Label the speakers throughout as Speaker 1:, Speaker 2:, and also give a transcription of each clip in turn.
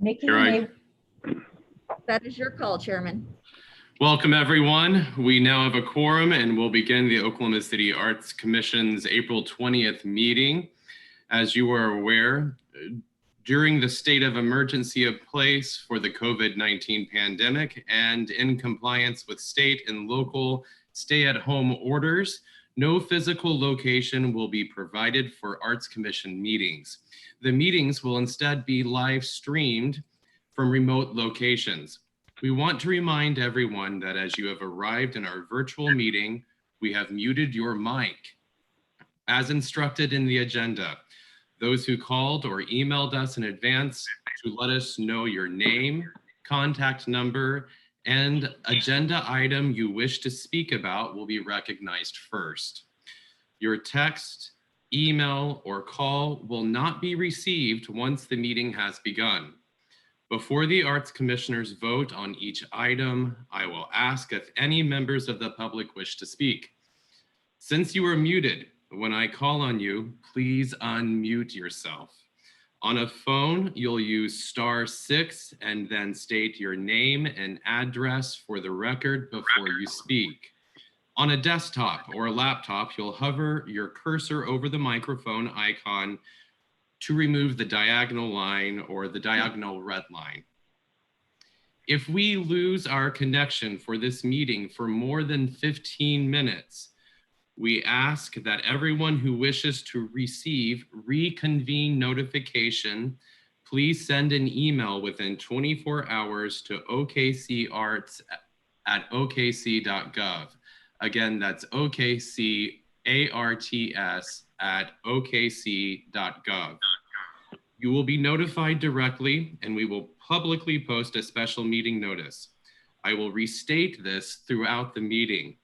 Speaker 1: Nikki, that is your call, Chairman.
Speaker 2: Welcome, everyone. We now have a quorum and we'll begin the Oklahoma City Arts Commission's April 20th meeting. As you are aware, during the state of emergency of place for the COVID-19 pandemic and in compliance with state and local stay-at-home orders, no physical location will be provided for Arts Commission meetings. The meetings will instead be live streamed from remote locations. We want to remind everyone that as you have arrived in our virtual meeting, we have muted your mic as instructed in the agenda. Those who called or emailed us in advance to let us know your name, contact number, and agenda item you wish to speak about will be recognized first. Your text, email, or call will not be received once the meeting has begun. Before the Arts Commissioners vote on each item, I will ask if any members of the public wish to speak. Since you are muted, when I call on you, please unmute yourself. On a phone, you'll use *6 and then state your name and address for the record before you speak. On a desktop or a laptop, you'll hover your cursor over the microphone icon to remove the diagonal line or the diagonal red line. If we lose our connection for this meeting for more than 15 minutes, we ask that everyone who wishes to receive reconvene notification, please send an email within 24 hours to okcarts@okc.gov. Again, that's okcarts@okc.gov. You will be notified directly, and we will publicly post a special meeting notice. I will restate this throughout the meeting.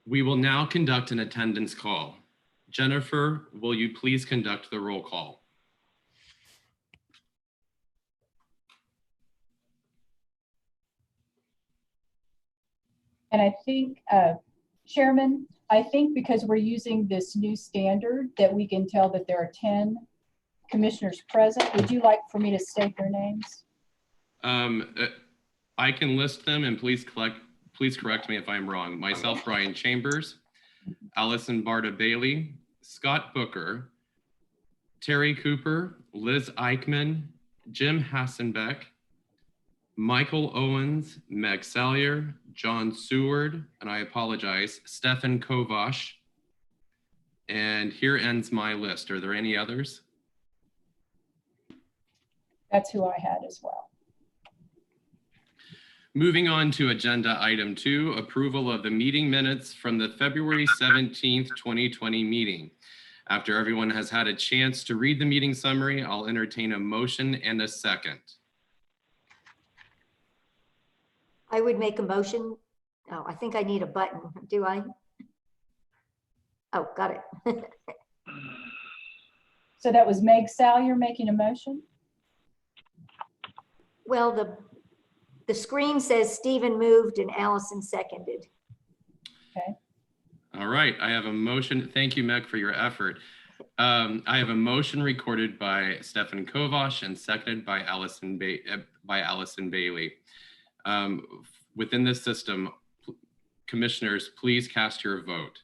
Speaker 2: We will now conduct an attendance call. Jennifer, will you please conduct the roll call?
Speaker 1: And I think, Chairman, I think because we're using this new standard that we can tell that there are 10 commissioners present. Would you like for me to state their names?
Speaker 2: I can list them, and please correct me if I'm wrong. Myself, Brian Chambers, Allison Barta Bailey, Scott Booker, Terry Cooper, Liz Eichmann, Jim Hassenbeck, Michael Owens, Meg Salyer, John Seward, and I apologize, Stefan Kovash. And here ends my list. Are there any others?
Speaker 1: That's who I had as well.
Speaker 2: Moving on to agenda item 2, approval of the meeting minutes from the February 17th, 2020 meeting. After everyone has had a chance to read the meeting summary, I'll entertain a motion and a second.
Speaker 3: I would make a motion. Oh, I think I need a button. Do I? Oh, got it.
Speaker 1: So that was Meg Salyer making a motion?
Speaker 3: Well, the screen says Stephen moved and Allison seconded.
Speaker 1: Okay.
Speaker 2: All right, I have a motion. Thank you, Meg, for your effort. I have a motion recorded by Stefan Kovash and seconded by Allison Bailey. Within this system, commissioners, please cast your vote.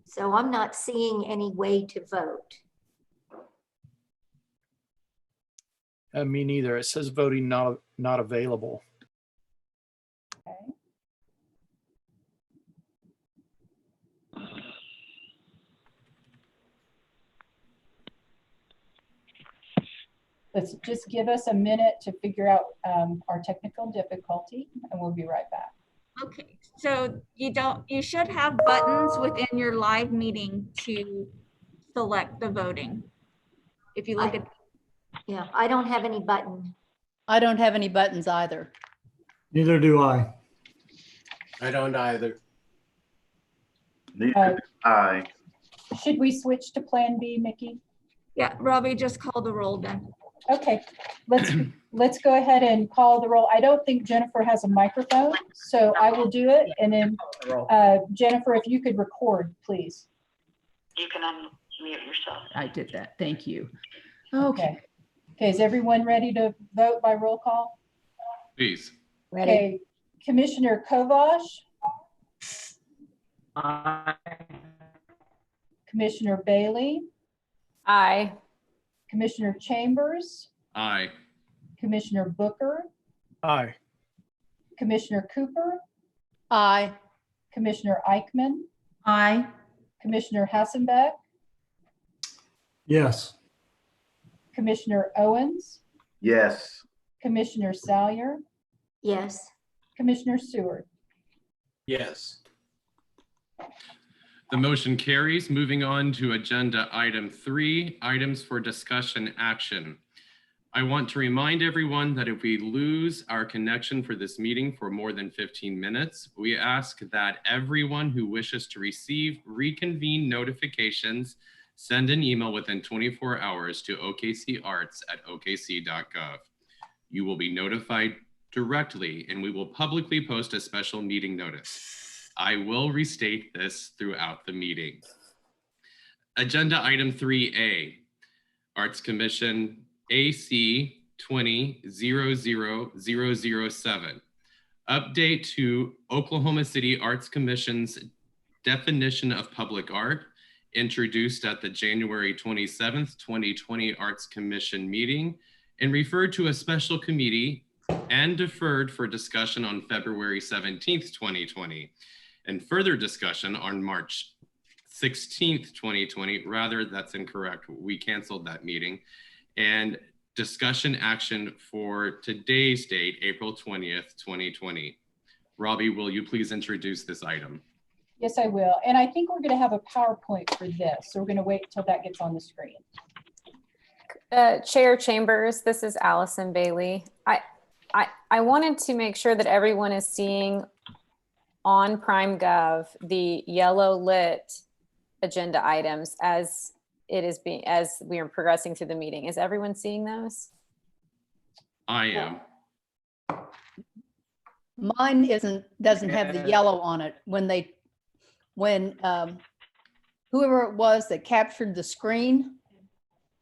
Speaker 3: So I'm not seeing any way to vote.
Speaker 4: Me neither. It says voting not available.
Speaker 1: Okay. Let's just give us a minute to figure out our technical difficulty, and we'll be right back.
Speaker 5: Okay, so you should have buttons within your live meeting to select the voting. If you look at.
Speaker 3: Yeah, I don't have any button.
Speaker 6: I don't have any buttons either.
Speaker 7: Neither do I.
Speaker 8: I don't either.
Speaker 9: Neither do I.
Speaker 1: Should we switch to Plan B, Mickey?
Speaker 5: Yeah, Robbie, just call the roll then.
Speaker 1: Okay, let's go ahead and call the roll. I don't think Jennifer has a microphone, so I will do it. And then Jennifer, if you could record, please.
Speaker 9: You can unmute yourself.
Speaker 10: I did that. Thank you.
Speaker 1: Okay. Okay, is everyone ready to vote by roll call?
Speaker 2: Please.
Speaker 3: Ready?
Speaker 1: Okay, Commissioner Kovash,
Speaker 10: Aye.
Speaker 1: Commissioner Bailey,
Speaker 6: Aye.
Speaker 1: Commissioner Chambers,
Speaker 2: Aye.
Speaker 1: Commissioner Booker,
Speaker 4: Aye.
Speaker 1: Commissioner Cooper,
Speaker 6: Aye.
Speaker 1: Commissioner Eichmann,
Speaker 10: Aye.
Speaker 1: Commissioner Hassenbeck,
Speaker 7: Yes.
Speaker 1: Commissioner Owens,
Speaker 8: Yes.
Speaker 1: Commissioner Salyer,
Speaker 3: Yes.
Speaker 1: Commissioner Seward.
Speaker 8: Yes.
Speaker 2: The motion carries. Moving on to agenda item 3, items for discussion action. I want to remind everyone that if we lose our connection for this meeting for more than 15 minutes, we ask that everyone who wishes to receive reconvene notifications send an email within 24 hours to okcarts@okc.gov. You will be notified directly, and we will publicly post a special meeting notice. I will restate this throughout the meeting. Agenda item 3A, Arts Commission AC 20-00007. Update to Oklahoma City Arts Commission's definition of public art, introduced at the January 27th, 2020 Arts Commission meeting, and referred to a special committee and deferred for discussion on February 17th, 2020. And further discussion on March 16th, 2020. Rather, that's incorrect. We canceled that meeting. And discussion action for today's date, April 20th, 2020. Robbie, will you please introduce this item?
Speaker 1: Yes, I will. And I think we're going to have a PowerPoint for this. So we're going to wait till that gets on the screen.
Speaker 11: Chair Chambers, this is Allison Bailey. I wanted to make sure that everyone is seeing on PrimeGov the yellow lit agenda items as we are progressing through the meeting. Is everyone seeing those?
Speaker 2: I am.
Speaker 6: Mine doesn't have the yellow on it. When whoever it was that captured the screen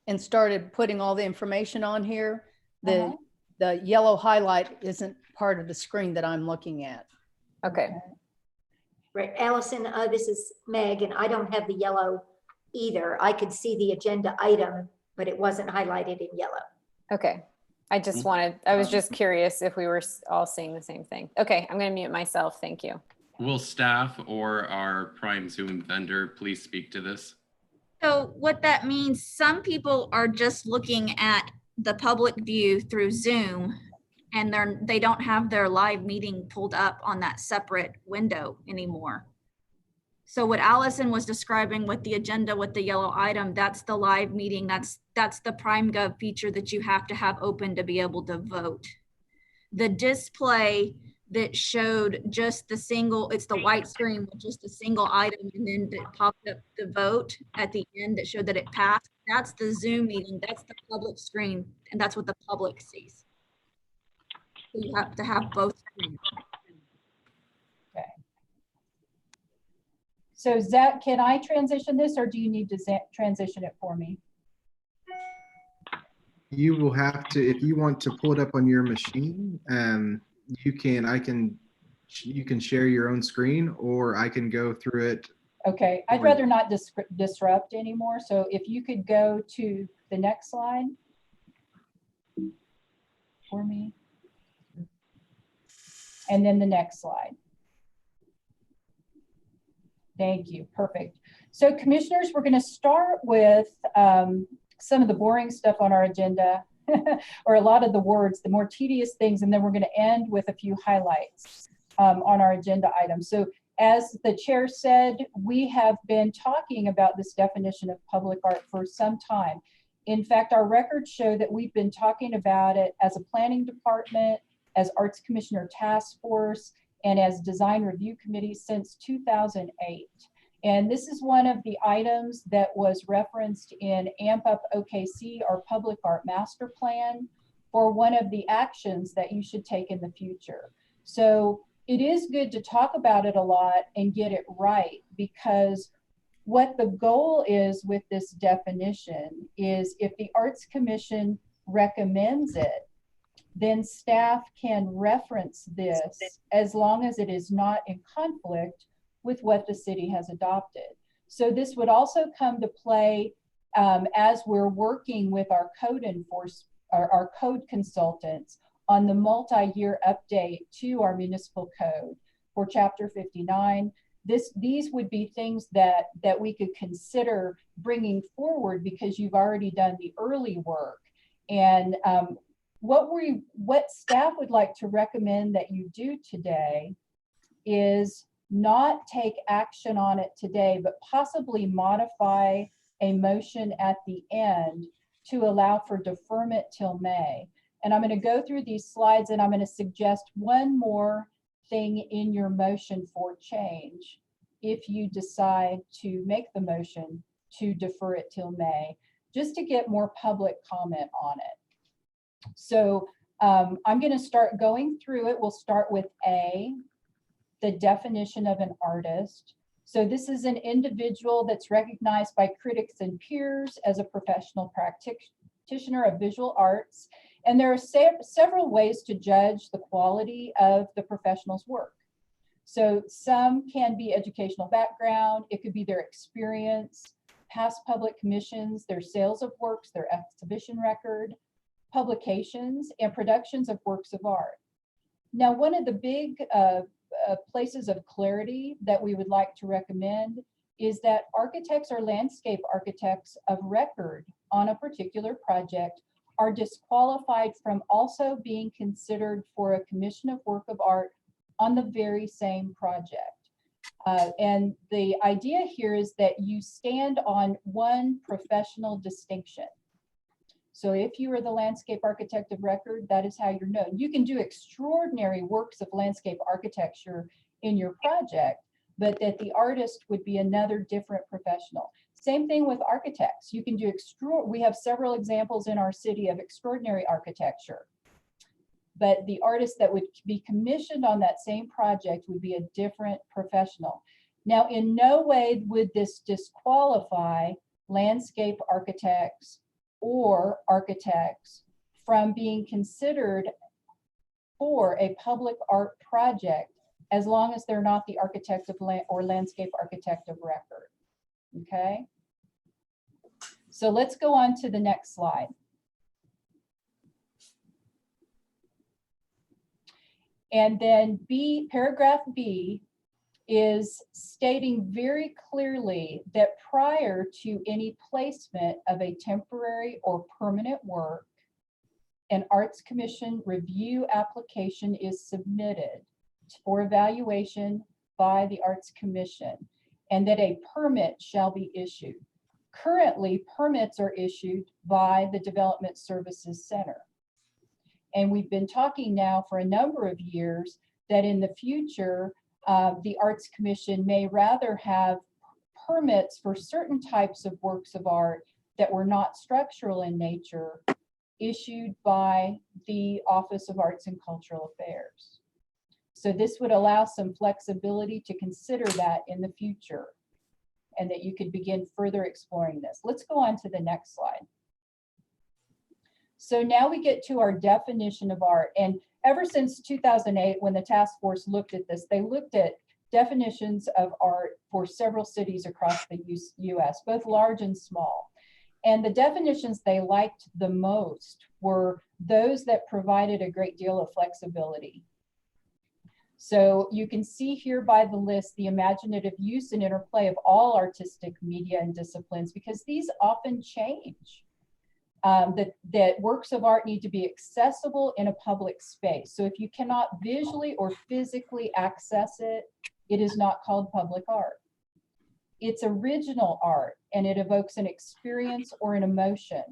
Speaker 6: and started putting all the information on here, the yellow highlight isn't part of the screen that I'm looking at.
Speaker 11: Okay.
Speaker 3: Right, Allison, this is Meg, and I don't have the yellow either. I could see the agenda item, but it wasn't highlighted in yellow.
Speaker 11: Okay. I was just curious if we were all seeing the same thing. Okay, I'm going to mute myself. Thank you.
Speaker 2: Will staff or our Prime Zoom vendor please speak to this?
Speaker 5: So what that means, some people are just looking at the public view through Zoom, and they don't have their live meeting pulled up on that separate window anymore. So what Allison was describing with the agenda with the yellow item, that's the live meeting. That's the PrimeGov feature that you have to have open to be able to vote. The display that showed just the single, it's the white screen with just a single item, and then it popped up the vote at the end that showed that it passed. That's the Zoom meeting. That's the public screen, and that's what the public sees. So you have to have both screens.
Speaker 1: Okay. So Zach, can I transition this, or do you need to transition it for me?
Speaker 12: You will have to, if you want to pull it up on your machine, you can share your own screen, or I can go through it.
Speaker 1: Okay, I'd rather not disrupt anymore. So if you could go to the next slide for me. And then the next slide. Thank you, perfect. So commissioners, we're gonna start with some of the boring stuff on our agenda, or a lot of the words, the more tedious things, and then we're gonna end with a few highlights on our agenda items. So as the chair said, we have been talking about this definition of public art for some time. In fact, our records show that we've been talking about it as a planning department, as Arts Commissioner Task Force, and as Design Review Committee since 2008. And this is one of the items that was referenced in AMP Up OKC, our public art master plan, for one of the actions that you should take in the future. So it is good to talk about it a lot and get it right, because what the goal is with this definition is if the Arts Commission recommends it, then staff can reference this as long as it is not in conflict with what the city has adopted. So this would also come to play as we're working with our our code consultants on the multi-year update to our municipal code for Chapter 59. These would be things that we could consider bringing forward because you've already done the early work. And what staff would like to recommend that you do today is not take action on it today, but possibly modify a motion at the end to allow for deferment till May. And I'm going to go through these slides and I'm going to suggest one more thing in your motion for change if you decide to make the motion to defer it till May, just to get more public comment on it. So I'm going to start going through it. We'll start with A, the definition of an artist. So this is an individual that's recognized by critics and peers as a professional practitioner of visual arts. And there are several ways to judge the quality of the professional's work. So some can be educational background, it could be their experience, past public commissions, their sales of works, their exhibition record, publications, and productions of works of art. Now, one of the big places of clarity that we would like to recommend is that architects or landscape architects of record on a particular project are disqualified from also being considered for a commission of work of art on the very same project. And the idea here is that you stand on one professional distinction. So if you are the landscape architect of record, that is how you're known. You can do extraordinary works of landscape architecture in your project, but that the artist would be another different professional. Same thing with architects. You can do we have several examples in our city of extraordinary architecture, but the artist that would be commissioned on that same project would be a different professional. Now, in no way would this disqualify landscape architects or architects from being considered for a public art project as long as they're not the architect of or landscape architect of record. Okay, so let's go on to the next slide. And then B, paragraph B, is stating very clearly that prior to any placement of a temporary or permanent work, an Arts Commission review application is submitted for evaluation by the Arts Commission, and that a permit shall be issued. Currently, permits are issued by the Development Services Center. And we've been talking now for a number of years that in the future, the Arts Commission may rather have permits for certain types of works of art that were not structural in nature issued by the Office of Arts and Cultural Affairs. So this would allow some flexibility to consider that in the future and that you could begin further exploring this. Let's go on to the next slide. So now we get to our definition of art. And ever since 2008, when the task force looked at this, they looked at definitions of art for several cities across the US, both large and small. And the definitions they liked the most were those that provided a great deal of flexibility. So you can see here by the list the imaginative use and interplay of all artistic media and disciplines, because these often change. That works of art need to be accessible in a public space. So if you cannot visually or physically access it, it is not called public art. It's original art and it evokes an experience or an emotion.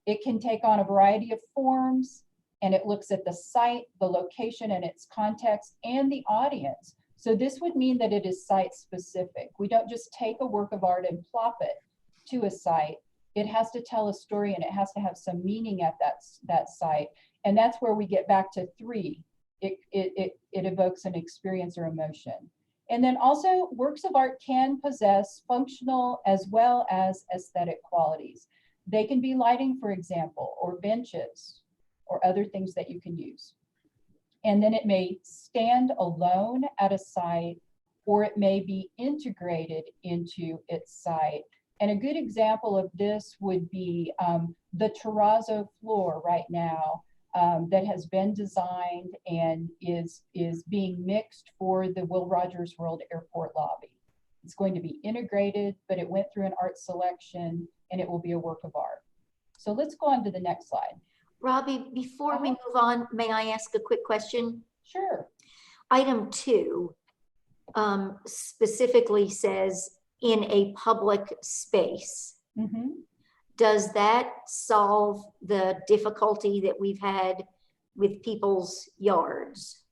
Speaker 1: It can take on a variety of forms and it looks at the site, the location and its context and the audience So this would mean that it is site specific. We don't just take a work of art and plop it to a site. It has to tell a story and it has to have some meaning at that site. And that's where we get back to 3. It evokes an experience or emotion. And then also works of art can possess functional as well as aesthetic qualities. They can be lighting, for example, or benches or other things that you can use. And then it may stand alone at a site, or it may be integrated into its site. And a good example of this would be the terrazzo floor right now that has been designed and is being mixed for the Will Rogers World Airport lobby. It's going to be integrated, but it went through an art selection and it will be a work of art. So let's go on to the next slide.
Speaker 3: Robbie, before we move on, may I ask a quick question?
Speaker 1: Sure.
Speaker 3: Item 2 specifically says in a public space.
Speaker 1: Mm-hmm.
Speaker 3: Does that solve the difficulty that we've had with people's yards?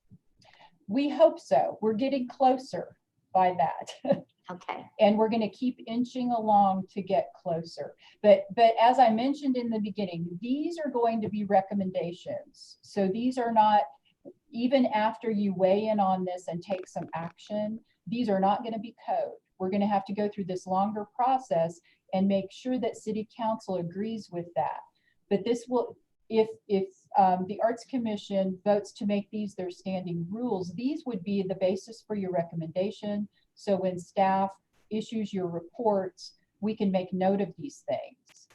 Speaker 1: We hope so. We're getting closer by that.
Speaker 3: Okay.
Speaker 1: And we're going to keep inching along to get closer. But as I mentioned in the beginning, these are going to be recommendations. So these are not, even after you weigh in on this and take some action, these are not going to be code. We're going to have to go through this longer process and make sure that City Council agrees with that. But this will, if the Arts Commission votes to make these their standing rules, these would be the basis for your recommendation. So when staff issues your reports, we can make note of these things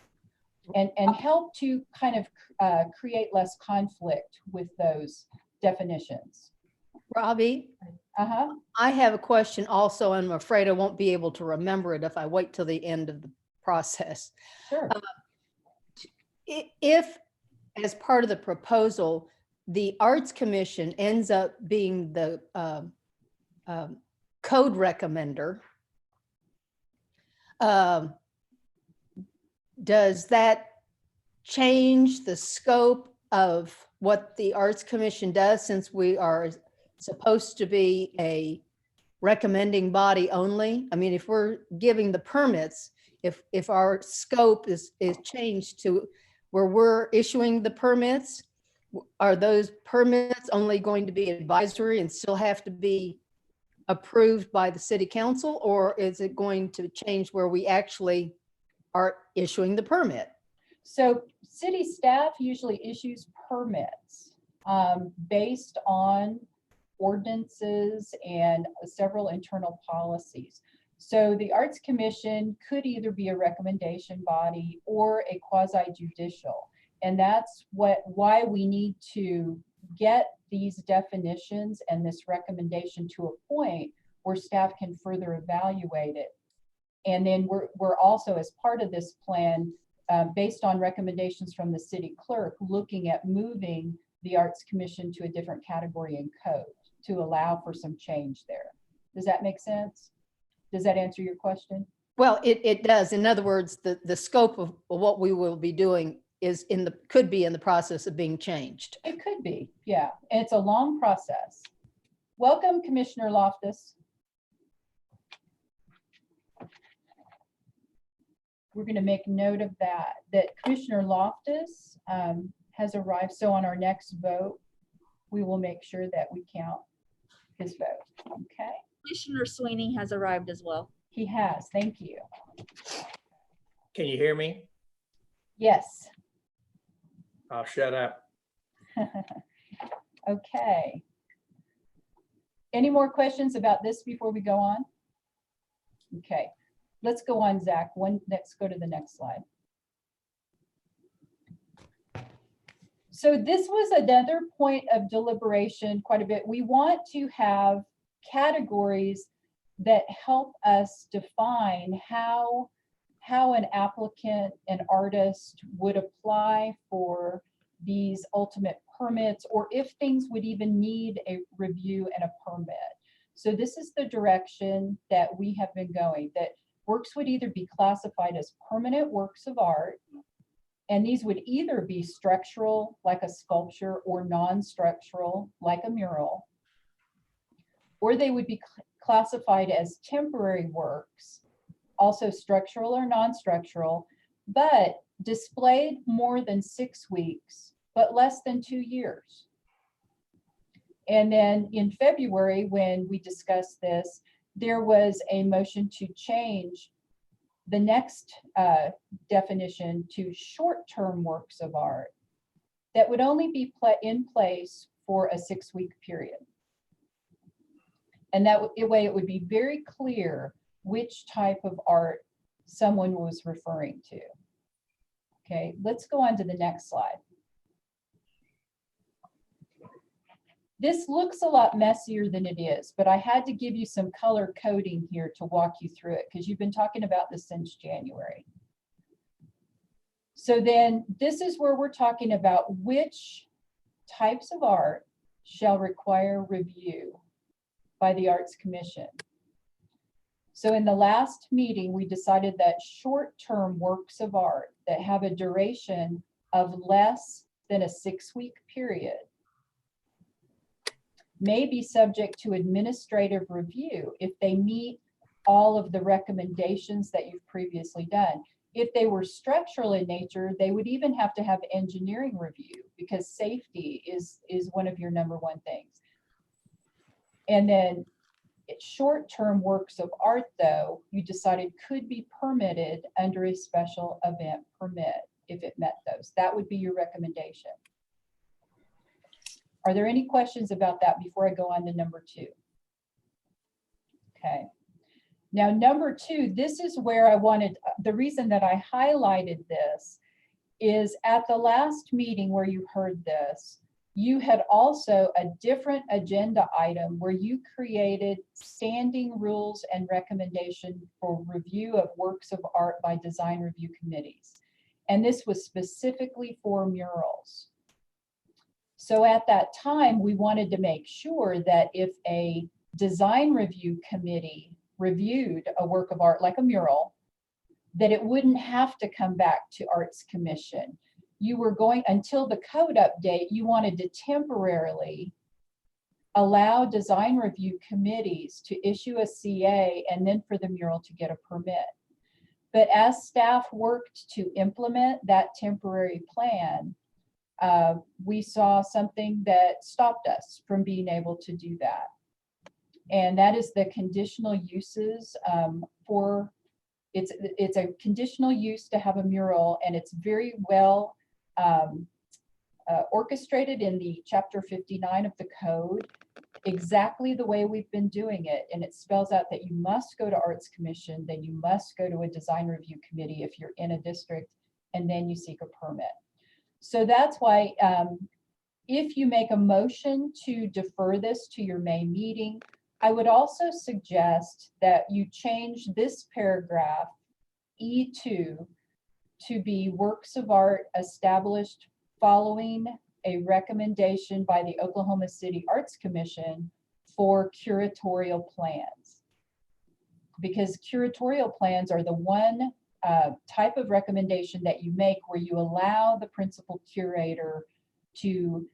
Speaker 1: and help to kind of create less conflict with those definitions.
Speaker 6: Robbie, I have a question also, and I'm afraid I won't be able to remember it if I wait till the end of the process.
Speaker 1: Sure.
Speaker 6: If, as part of the proposal, the Arts Commission ends up being the code recommender, does that change the scope of what the Arts Commission does, since we are supposed to be a recommending body only? I mean, if we're giving the permits, if our scope is changed to where we're issuing the permits, are those permits only going to be advisory and still have to be approved by the City Council, or is it going to change where we actually are issuing the permit?
Speaker 1: So city staff usually issues permits based on ordinances and several internal policies. So the Arts Commission could either be a recommendation body or a quasi-judicial. And that's why we need to get these definitions and this recommendation to a point where staff can further evaluate it. And then we're also, as part of this plan, based on recommendations from the city clerk, looking at moving the Arts Commission to a different category in code to allow for some change there. Does that make sense? Does that answer your question?
Speaker 6: Well, it does. In other words, the scope of what we will be doing is could be in the process of being changed.
Speaker 1: It could be, yeah. And it's a long process. Welcome, Commissioner Loftus. We're going to make note of that Commissioner Loftus has arrived. So on our next vote, we will make sure that we count his vote. Okay.
Speaker 5: Commissioner Sweeney has arrived as well.
Speaker 1: He has. Thank you.
Speaker 8: Can you hear me?
Speaker 1: Yes.
Speaker 8: I'll shut up.
Speaker 1: Okay. Any more questions about this before we go on? Okay. Let's go on, Zach. Let's go to the next slide. So this was another point of deliberation quite a bit. We want to have categories that help us define how an applicant, an artist would apply for these ultimate permits, or if things would even need a review and a permit. So this is the direction that we have been going, that works would either be classified as permanent works of art, and these would either be structural, like a sculpture, or non-structural, like a mural, or they would be classified as temporary works, also structural or non-structural, but displayed more than 6 weeks, but less than 2 years. And then in February, when we discussed this, there was a motion to change the next definition to short-term works of art that would only be in place for a 6-week period. And that way it would be very clear which type of art someone was referring to. Okay, let's go on to the next slide. This looks a lot messier than it is, but I had to give you some color coding here to walk you through it because you've been talking about this since January. So then this is where we're talking about which types of art shall require review by the Arts Commission. So in the last meeting, we decided that short-term works of art that have a duration of less than a 6-week period may be subject to administrative review if they meet all of the recommendations that you've previously done. If they were structural in nature, they would even have to have engineering review because safety is one of your #1 things. And then short-term works of art, though, you decided could be permitted under a special event permit if it met those. That would be your recommendation. Are there any questions about that before I go on to #2? Okay. Now, #2, this is where I wanted, the reason that I highlighted this is at the last meeting where you heard this, you had also a different agenda item where you created standing rules and recommendation for review of works of art by design review committees. And this was specifically for murals. So at that time, we wanted to make sure that if a design review committee reviewed a work of art like a mural, that it wouldn't have to come back to Arts Commission. You were going, until the code update, you wanted to temporarily allow design review committees to issue a CA and then for the mural to get a permit. But as staff worked to implement that temporary plan, we saw something that stopped us from being able to do that. And that is the conditional uses for, it's a conditional use to have a mural, and it's very well orchestrated in the chapter 59 of the code, exactly the way we've been doing it. And it spells out that you must go to Arts Commission, then you must go to a design review committee if you're in a district, and then you seek a permit. So that's why if you make a motion to defer this to your May meeting, I would also suggest that you change this paragraph, E2, to be works of art established following a recommendation by the Oklahoma City Arts Commission for curatorial plans. Because curatorial plans are the one type of recommendation that you make where you allow the principal curator to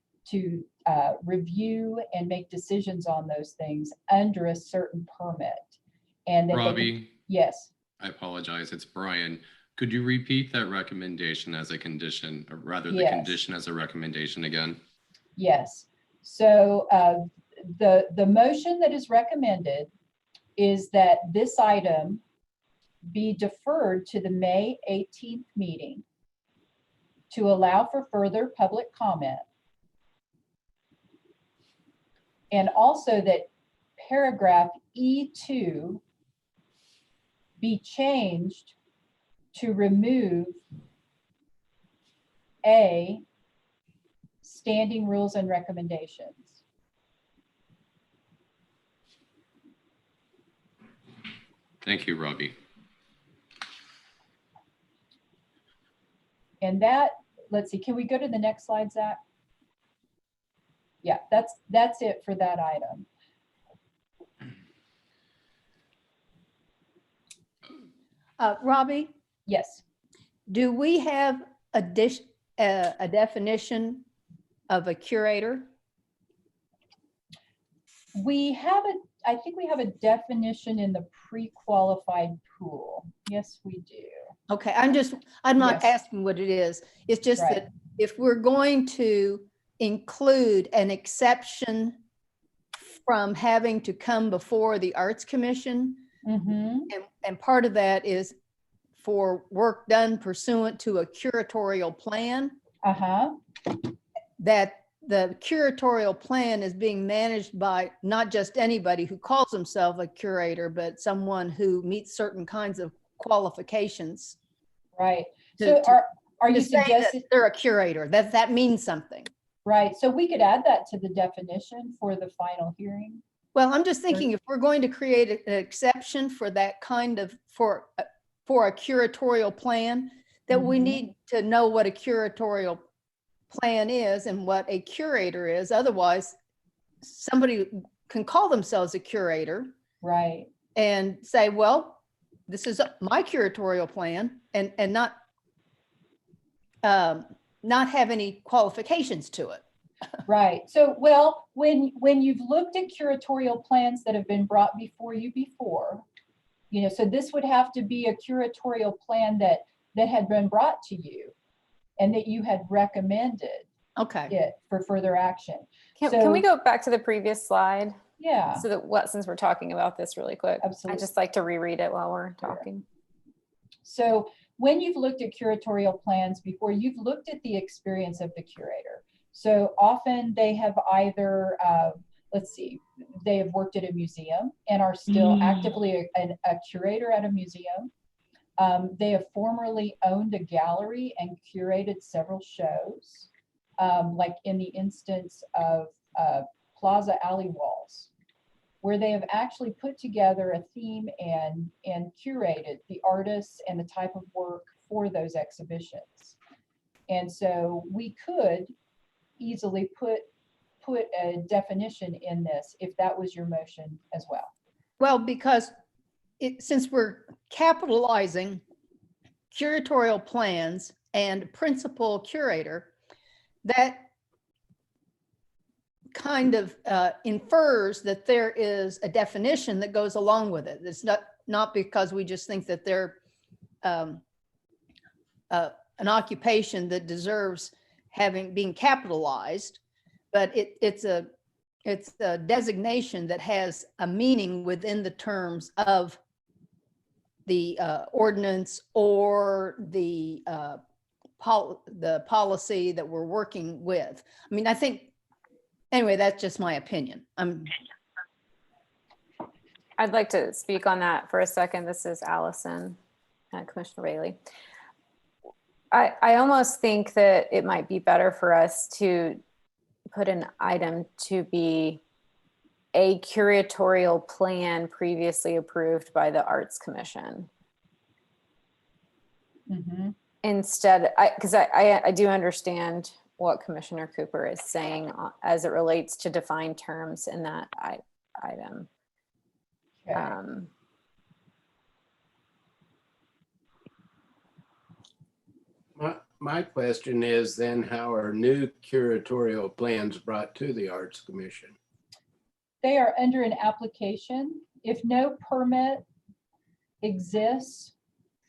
Speaker 1: review and make decisions on those things under a certain permit. And then
Speaker 2: Robbie,
Speaker 1: yes.
Speaker 2: I apologize, it's Brian. Could you repeat that recommendation as a condition, or rather the
Speaker 1: Yes.
Speaker 2: condition as a recommendation again?
Speaker 1: Yes. So the motion that is recommended is that this item be deferred to the May 18th meeting to allow for further public comment. And also that paragraph E2 be changed to remove A, standing rules and recommendations.
Speaker 2: Thank you, Robbie.
Speaker 1: And that, let's see, can we go to the next slide, Zach? Yeah, that's it for that item.
Speaker 6: Robbie,
Speaker 1: Yes.
Speaker 6: do we have a definition of a curator?
Speaker 1: We have I think we have a definition in the pre-qualified pool. Yes, we do.
Speaker 6: Okay, I'm not
Speaker 1: Yes.
Speaker 6: asking what it is. It's just
Speaker 1: Right.
Speaker 6: that if we're going to include an exception from having to come before the Arts Commission,
Speaker 1: Mm-hmm.
Speaker 6: and part of that is for work done pursuant to a curatorial plan,
Speaker 1: Uh-huh.
Speaker 6: that the curatorial plan is being managed by not just anybody who calls himself a curator, but someone who meets certain kinds of qualifications.
Speaker 1: Right.
Speaker 6: To-
Speaker 1: So
Speaker 6: to-
Speaker 1: are you
Speaker 6: To say that
Speaker 1: suggesting,
Speaker 6: they're a curator, that means something.
Speaker 1: right, so we could add that to the definition for the final hearing?
Speaker 6: Well, I'm just thinking if we're going to create an exception for that kind of, for a curatorial plan, that we
Speaker 1: Mhm.
Speaker 6: need to know what a curatorial plan is and what a curator is. Otherwise, somebody can call themselves a curator
Speaker 1: Right.
Speaker 6: and say, well, this is my curatorial plan, and not have any qualifications to it.
Speaker 1: Right. So, well, when you've looked at curatorial plans that have been brought before you before, so this would have to be a curatorial plan that had been brought to you and that you had recommended
Speaker 6: Okay.
Speaker 1: it for further action.
Speaker 11: Can we go back to the previous slide?
Speaker 1: Yeah,
Speaker 11: So that since we're talking about this really quick,
Speaker 1: absolutely.
Speaker 11: I just like to reread it while we're talking.
Speaker 1: So when you've looked at curatorial plans before, you've looked at the experience of the curator. So often they have either, they have worked at a museum and are still actively a curator at a museum. They have formerly owned a gallery and curated several shows, like in the instance of Plaza Alley Walls, where they have actually put together a theme and curated the artists and the type of work for those exhibitions. And so we could easily put a definition in this if that was your motion as well.
Speaker 6: Well, because since we're capitalizing curatorial plans and principal curator, that kind of infers that there is a definition that goes along with it. It's not because we just think that they're an occupation that deserves being capitalized, but it's a designation that has a meaning within the terms of the ordinance or the policy that we're working with. I mean, I think, anyway, that's just my opinion.
Speaker 11: I'd like to speak on that for a second. This is Allison, Commissioner Bailey. I almost think that it might be better for us to put an item to be a curatorial plan previously approved by the Arts Commission.
Speaker 1: Mm-hmm.
Speaker 11: Instead, because I do understand what Commissioner Cooper is saying as it relates to defined terms in that item.
Speaker 1: Okay.
Speaker 13: My question is then, how are new curatorial plans brought to the Arts Commission?
Speaker 1: They are under an application. If no permit exists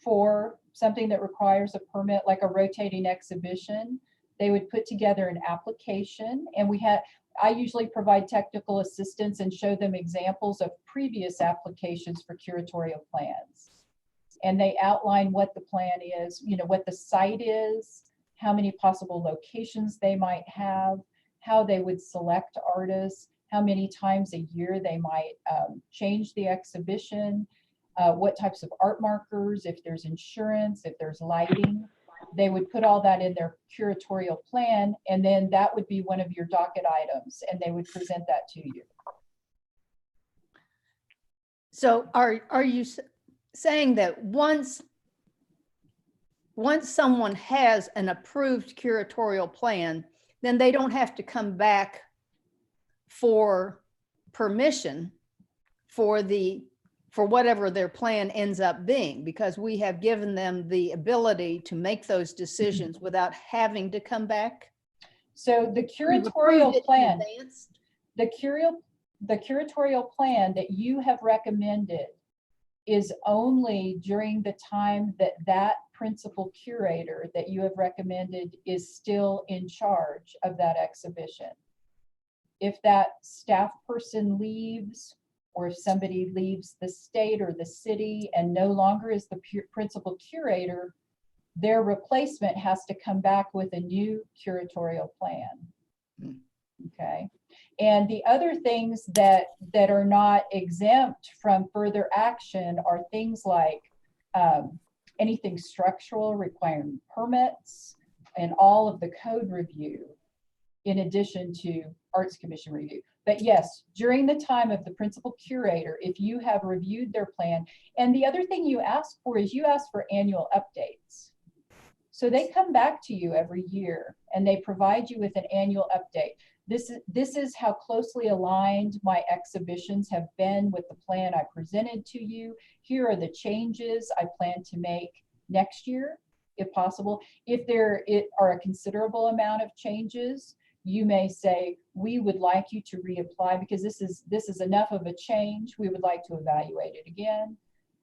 Speaker 1: for something that requires a permit, like a rotating exhibition, they would put together an application, and I usually provide technical assistance and show them examples of previous applications for curatorial plans. And they outline what the plan is, what the site is, how many possible locations they might have, how they would select artists, how many times a year they might change the exhibition, what types of art markers, if there's insurance, if there's lighting. They would put all that in their curatorial plan, and then that would be one of your docket items, and they would present that to you.
Speaker 6: So are you saying that once someone has an approved curatorial plan, then they don't have to come back for permission for whatever their plan ends up being, because we have given them the ability to make those decisions without having to come back?
Speaker 1: So the curatorial plan, the curatorial plan that you have recommended is only during the time that that principal curator that you have recommended is still in charge of that exhibition. If that staff person leaves, or if somebody leaves the state or the city and no longer is the principal curator, their replacement has to come back with a new curatorial plan. Okay. And the other things that are not exempt from further action are things like anything structural requiring permits and all of the code review, in addition to Arts Commission review. But yes, during the time of the principal curator, if you have reviewed their plan, and the other thing you ask for is you ask for annual updates. So they come back to you every year and they provide you with an annual update. This is how closely aligned my exhibitions have been with the plan I presented to you. Here are the changes I plan to make next year, if possible. If there are a considerable amount of changes, you may say, we would like you to reapply because this is enough of a change. We would like to evaluate it again.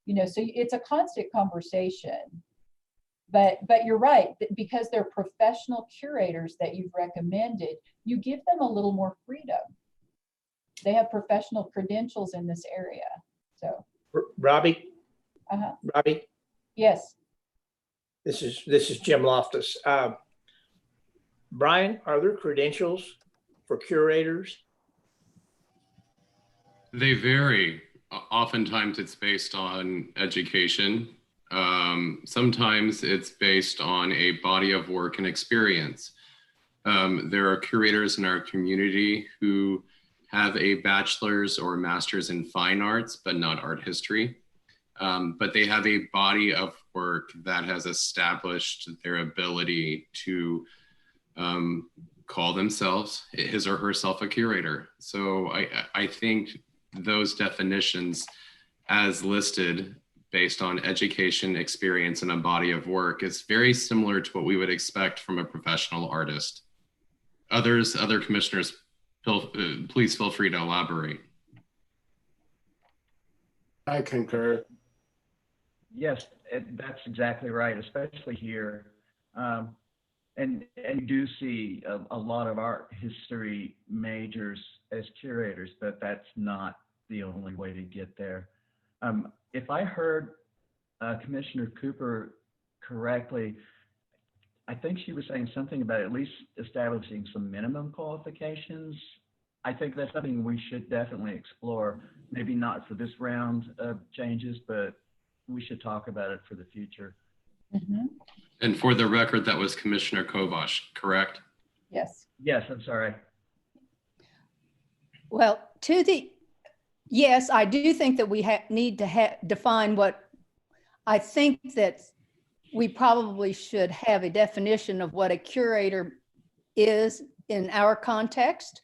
Speaker 1: You know, so it's a constant conversation. But you're right, because they're professional curators that you've recommended, you give them a little more freedom. They have professional credentials in this area. So
Speaker 8: Robbie? Robbie?
Speaker 1: Yes.
Speaker 8: This is Jim Loftus. Brian, are there credentials for curators?
Speaker 2: They vary. Oftentimes it's based on education. Sometimes it's based on a body of work and experience. There are curators in our community who have a bachelor's or master's in fine arts, but not art history. But they have a body of work that has established their ability to call themselves, his or herself, a curator. So I think those definitions as listed based on education, experience, and a body of work is very similar to what we would expect from a professional artist. Other commissioners, please feel free to elaborate.
Speaker 13: I concur.
Speaker 14: Yes, that's exactly right, especially here. And you do see a lot of art history majors as curators, but that's not the only way to get there. If I heard Commissioner Cooper correctly, I think she was saying something about at least establishing some minimum qualifications. I think that's something we should definitely explore. Maybe not for this round of changes, but we should talk about it for the future.
Speaker 1: Mm-hmm.
Speaker 2: And for the record, that was Commissioner Kovash, correct?
Speaker 1: Yes.
Speaker 14: Yes, I'm sorry.
Speaker 6: Well, yes, I do think that we need to define what I think that we probably should have a definition of what a curator is in our context,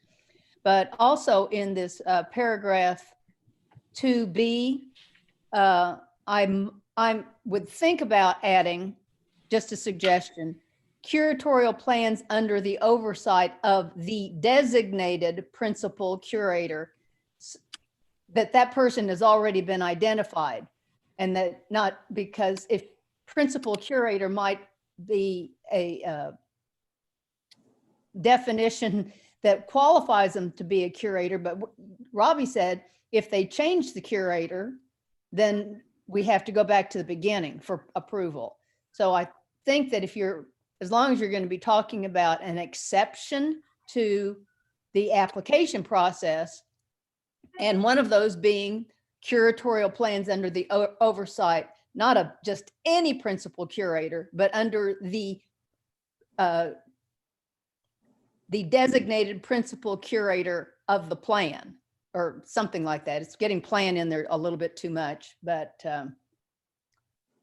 Speaker 6: but also in this paragraph 2B, I would think about adding, just a suggestion, curatorial plans under the oversight of the designated principal curator, that person has already been identified, and that not because if principal curator might be a definition that qualifies them to be a curator, but Robbie said if they change the curator, then we have to go back to the beginning for approval. So I think that as long as you're going to be talking about an exception to the application process, and one of those being curatorial plans under the oversight, not of just any principal curator, but under the designated principal curator of the plan, or something like that. It's getting plan in there a little bit too much, but.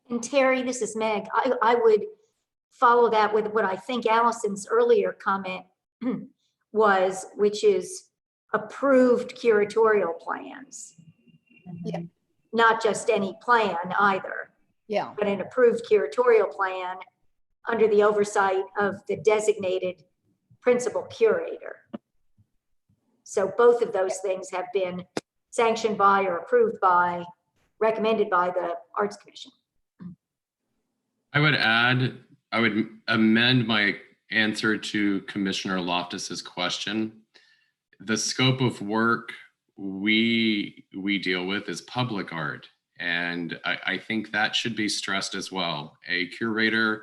Speaker 3: And Terry, this is Meg. I would follow that with what I think Allison's earlier comment was, which is approved curatorial plans.
Speaker 6: Yeah.
Speaker 3: Not just any plan either.
Speaker 6: Yeah.
Speaker 3: But an approved curatorial plan under the oversight of the designated principal curator. So both of those things have been sanctioned by or approved by, recommended by the Arts Commission.
Speaker 2: I would amend my answer to Commissioner Loftus's question. The scope of work we deal with is public art. And I think that should be stressed as well. A curator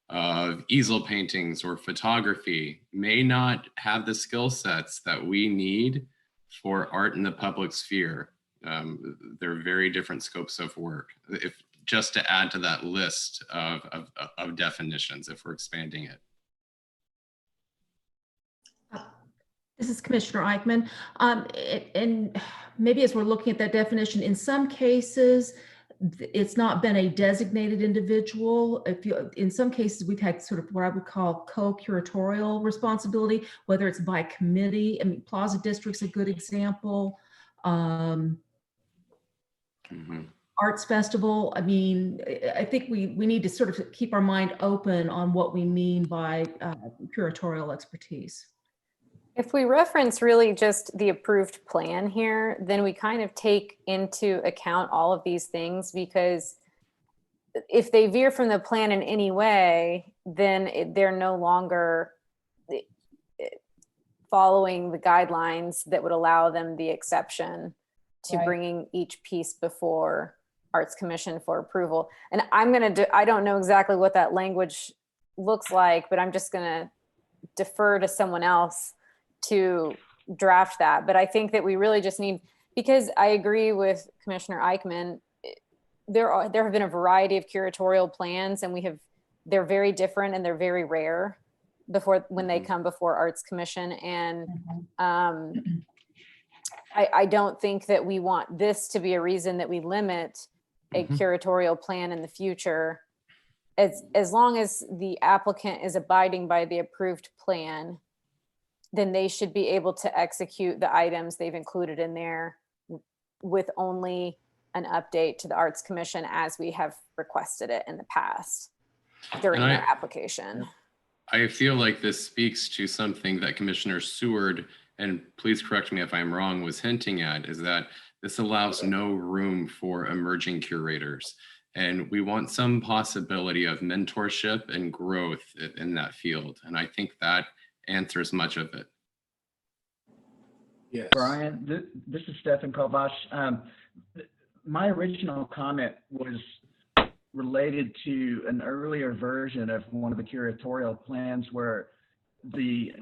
Speaker 2: of easel paintings or photography may not have the skill sets that we need for art in the public sphere. They're very different scopes of work. If just to add to that list of definitions, if we're expanding it.
Speaker 10: This is Commissioner Eichmann. And maybe as we're looking at that definition, in some cases, it's not been a designated individual. In some cases, we've had sort of what I would call co-curatorial responsibility, whether it's by committee. I mean, Plaza District's a good example. Arts Festival. I mean, I think we need to sort of keep our mind open on what we mean by curatorial expertise.
Speaker 11: If we reference really just the approved plan here, then we kind of take into account all of these things, because if they veer from the plan in any way, then they're no longer following the guidelines that would allow them the exception to bringing each piece before Arts Commission for approval. And I don't know exactly what that language looks like, but I'm just gonna defer to someone else to draft that. But I think that we really just need, because I agree with Commissioner Eichmann, there have been a variety of curatorial plans, and they're very different and they're very rare when they come before Arts Commission. And I don't think that we want this to be a reason that we limit a curatorial plan in the future. As long as the applicant is abiding by the approved plan, then they should be able to execute the items they've included in there with only an update to the Arts Commission as we have requested it in the past during their application.
Speaker 2: I feel like this speaks to something that Commissioner Seward, and please correct me if I'm wrong, was hinting at, is that this allows no room for emerging curators. And we want some possibility of mentorship and growth in that field. And I think that answers much of it.
Speaker 13: Yes.
Speaker 14: Brian, this is Stefan Kovac. My original comment was related to an earlier version of one of the curatorial plans where the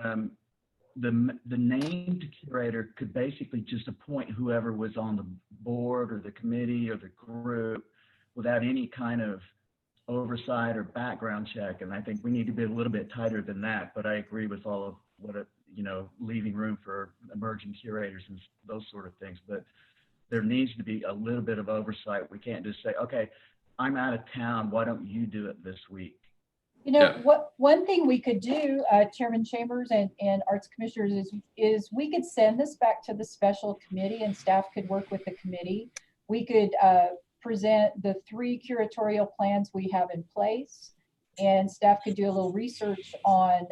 Speaker 14: named curator could basically just appoint whoever was on the board or the committee or the group without any kind of oversight or background check. And I think we need to be a little bit tighter than that, but I agree with all of what, leaving room for emerging curators and those sort of things. But there needs to be a little bit of oversight. We can't just say, okay, I'm out of town, why don't you do it this week?
Speaker 1: One thing we could do, Chairman Chambers and Arts Commissioners, is we could send this back to the special committee and staff could work with the committee. We could present the 3 curatorial plans we have in place, and staff could do a little research on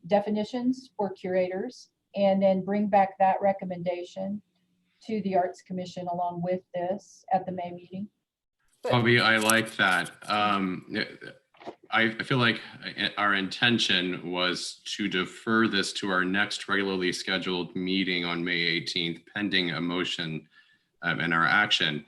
Speaker 1: definitions for curators, and then bring back that recommendation to the Arts Commission along with this at the May meeting.
Speaker 2: Bobby, I like that. I feel like our intention was to defer this to our next regularly scheduled meeting on May 18th, pending a motion and our action.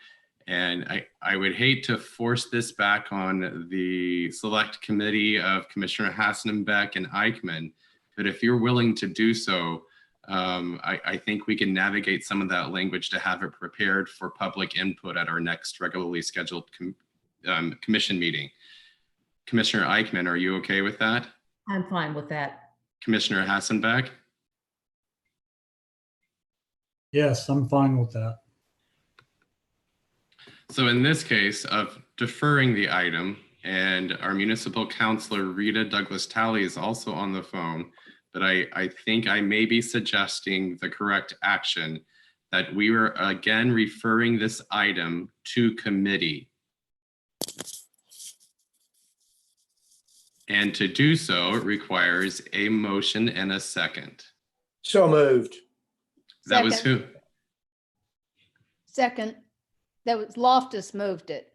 Speaker 2: And I would hate to force this back on the select committee of Commissioner Hassenbeck and Eichmann, but if you're willing to do so, I think we can navigate some of that language to have it prepared for public input at our next regularly scheduled commission meeting. Commissioner Eichmann, are you okay with that?
Speaker 10: I'm fine with that.
Speaker 2: Commissioner Hassenbeck?
Speaker 7: Yes, I'm fine with that.
Speaker 2: So in this case of deferring the item, and our municipal councilor Rita Douglas Talley is also on the phone, but I think I may be suggesting the correct action, that we were again referring this item to committee. And to do so, it requires a motion and a second.
Speaker 8: So moved.
Speaker 2: That was
Speaker 6: Second.
Speaker 2: who?
Speaker 6: Second, that was Loftus moved it.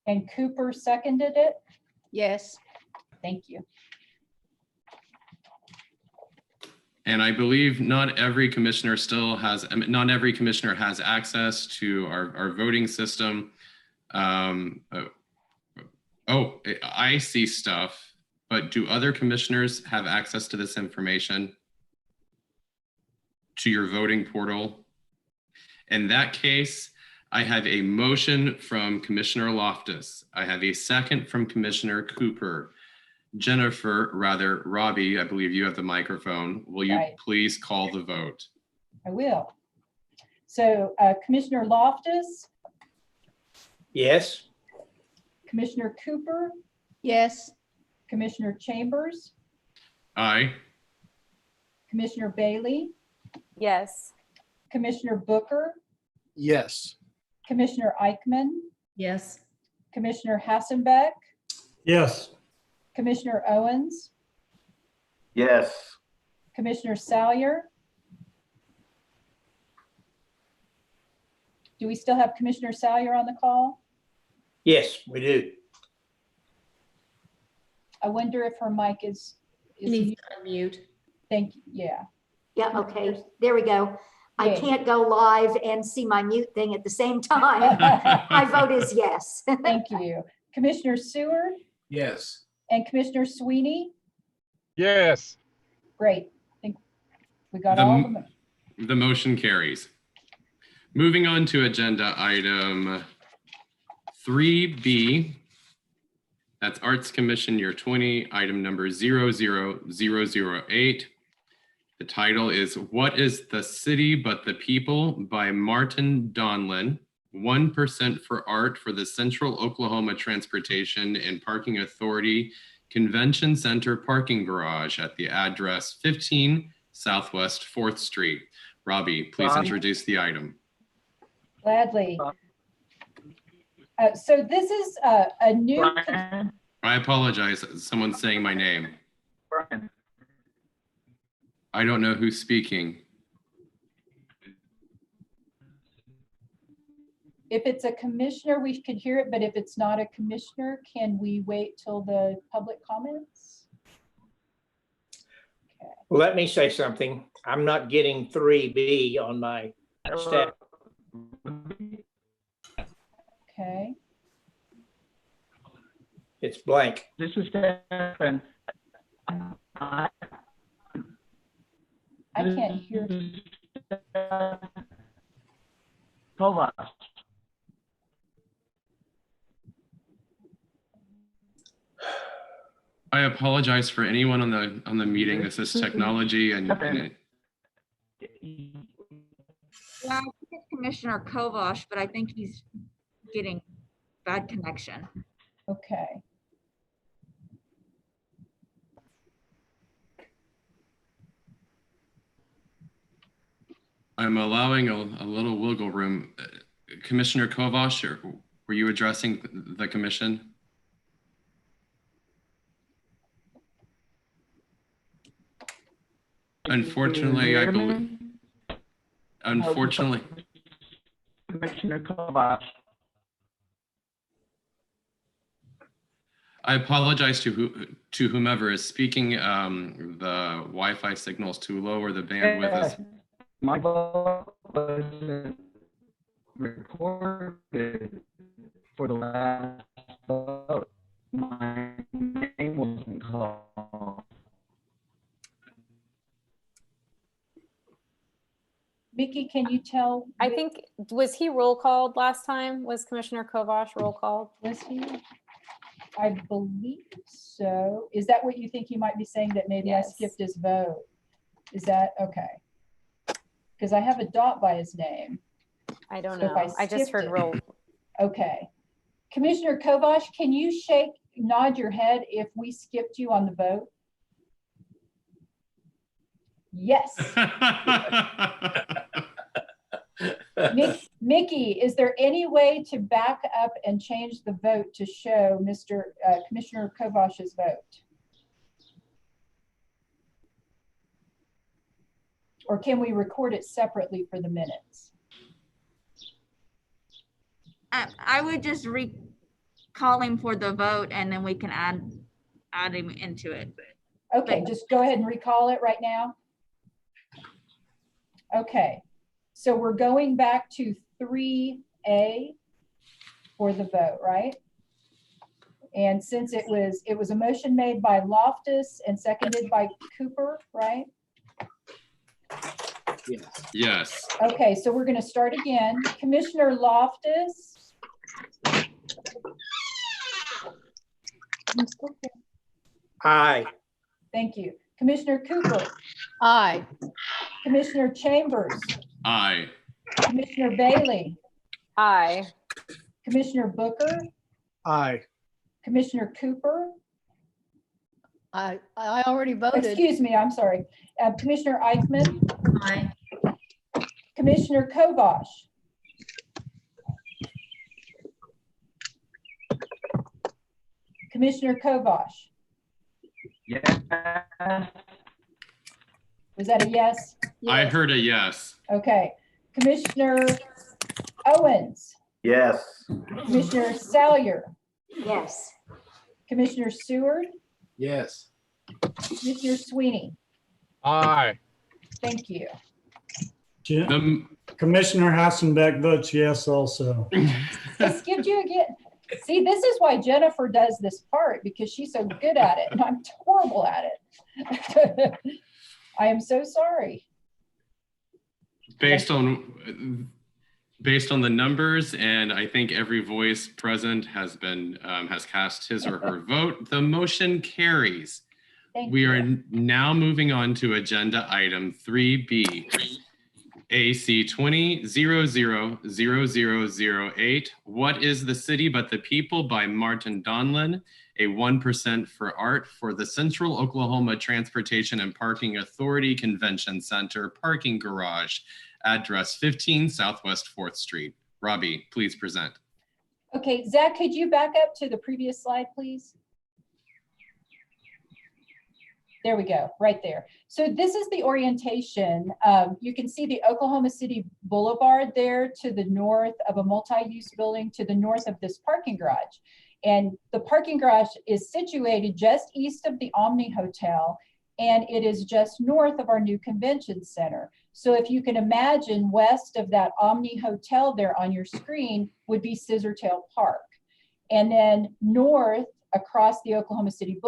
Speaker 1: And Cooper seconded it?
Speaker 6: Yes.
Speaker 1: Thank you.
Speaker 2: And I believe not every commissioner not every commissioner has access to our voting system. Oh, I see stuff, but do other commissioners have access to this information? To your voting portal? In that case, I have a motion from Commissioner Loftus. I have a second from Commissioner Cooper. Robbie, I believe you have the microphone. Will you
Speaker 1: Right.
Speaker 2: please call the vote?
Speaker 1: I will. So Commissioner Loftus,
Speaker 8: Yes.
Speaker 1: Commissioner Cooper,
Speaker 6: Yes.
Speaker 1: Commissioner Chambers,
Speaker 2: Aye.
Speaker 1: Commissioner Bailey,
Speaker 11: Yes.
Speaker 1: Commissioner Booker,
Speaker 4: Yes.
Speaker 1: Commissioner Eichmann,
Speaker 10: Yes.
Speaker 1: Commissioner Hassenbeck,
Speaker 7: Yes.
Speaker 1: Commissioner Owens,
Speaker 13: Yes.
Speaker 1: Commissioner Salyer. Do we still have Commissioner Salyer on the call?
Speaker 8: Yes, we do.
Speaker 1: I wonder if her mic is
Speaker 10: You need to unmute.
Speaker 1: Thank you. Yeah.
Speaker 3: Yeah, okay, there we go. I
Speaker 1: Yay.
Speaker 3: can't go live and see my mute thing at the same time. My vote is yes.
Speaker 1: Thank you. Commissioner Seward
Speaker 13: Yes.
Speaker 1: and Commissioner Sweeney.
Speaker 15: Yes.
Speaker 1: Great. I think we got all of them.
Speaker 2: The motion carries. Moving on to agenda item 3B. That's Arts Commission Year 20, item number 00008. The title is What is the City But the People by Martin Donlin. 1% for Art for the Central Oklahoma Transportation and Parking Authority Convention Center Parking Garage at the address 15 Southwest 4th Street. Robbie, please introduce the item.
Speaker 1: Gladly. So this is a new.
Speaker 2: I apologize. Someone's saying my name. I don't know who's speaking.
Speaker 1: If it's a commissioner, we could hear it, but if it's not a commissioner, can we wait till the public comments? Okay.
Speaker 8: Let me say something. I'm not getting 3B on my staff.
Speaker 1: Okay.
Speaker 8: It's blank.
Speaker 14: This is Stephen.
Speaker 1: I can't hear.
Speaker 14: Kovas.
Speaker 2: I apologize for anyone on the meeting. This is technology and
Speaker 5: Yeah, I think it's Commissioner Kovash, but I think he's getting bad connection.
Speaker 1: Okay.
Speaker 2: I'm allowing a little wiggle room. Commissioner Kovash, were you addressing the commission? Unfortunately, I believe. Unfortunately.
Speaker 14: Commissioner Kovacs.
Speaker 2: I apologize to whomever is speaking. The Wi-Fi signal is too low or the bandwidth is.
Speaker 14: My vote wasn't recorded for the last vote. My name wasn't called.
Speaker 1: Mickey, can you tell?
Speaker 11: I think, was he roll called last time? Was Commissioner Kovash roll called?
Speaker 1: Was he? I believe so. Is that what you think he might be saying, that maybe
Speaker 11: Yes.
Speaker 1: I skipped his vote? Is that okay? Because I have a dot by his name.
Speaker 11: I don't
Speaker 1: So if
Speaker 11: know. I just
Speaker 1: skipped
Speaker 11: heard
Speaker 1: it-
Speaker 11: roll.
Speaker 1: Okay. Commissioner Kovash, can you nod your head if we skipped you on the vote? Yes. Mickey, is there any way to back up and change the vote to show Commissioner Kovash's vote? Or can we record it separately for the minutes?
Speaker 5: I would just recall him for the vote and then we can add him into it.
Speaker 1: Okay, just go ahead and recall it right now. Okay, so we're going back to 3A for the vote, right? And since it was a motion made by Loftus and seconded by Cooper, right?
Speaker 13: Yes.
Speaker 2: Yes.
Speaker 1: Okay, so we're going to start again. Commissioner Loftus.
Speaker 8: Aye.
Speaker 1: Thank you. Commissioner Cooper.
Speaker 6: Aye.
Speaker 1: Commissioner Chambers.
Speaker 2: Aye.
Speaker 1: Commissioner Bailey.
Speaker 11: Aye.
Speaker 1: Commissioner Booker.
Speaker 4: Aye.
Speaker 1: Commissioner Cooper.
Speaker 6: I already voted.
Speaker 1: Excuse me, I'm sorry. Commissioner Eichmann.
Speaker 10: Aye.
Speaker 1: Commissioner Kovash. Commissioner Kovash.
Speaker 14: Yes.
Speaker 1: Was that a yes?
Speaker 2: I heard a yes.
Speaker 1: Okay. Commissioner Owens.
Speaker 13: Yes.
Speaker 1: Commissioner Salyer.
Speaker 3: Yes.
Speaker 1: Commissioner Seward.
Speaker 13: Yes.
Speaker 1: Commissioner Sweeney.
Speaker 15: Aye.
Speaker 1: Thank you.
Speaker 7: Commissioner Hassenbeck votes yes also.
Speaker 1: I skipped you again. See, this is why Jennifer does this part, because she's so good at it and I'm horrible at it. I am so sorry.
Speaker 2: Based on the numbers, and I think every voice present has been has cast his or her vote, the motion carries. We are now moving on to agenda item 3B, AC 20000008. What is the City But the People by Martin Donlin, a 1% for art for the Central Oklahoma Transportation and Parking Authority Convention Center parking garage, address 15 Southwest 4th Street. Robbie, please present.
Speaker 1: Okay, Zach, could you back up to the previous slide, please? There we go, right there. So this is the orientation. You can see the Oklahoma City Boulevard there to the north of a multi-use building to the north of this parking garage. And the parking garage is situated just east of the Omni Hotel, and it is just north of our new convention center. So if you can imagine, west of that Omni Hotel there on your screen would be Scissortail Park. And then north across the Oklahoma City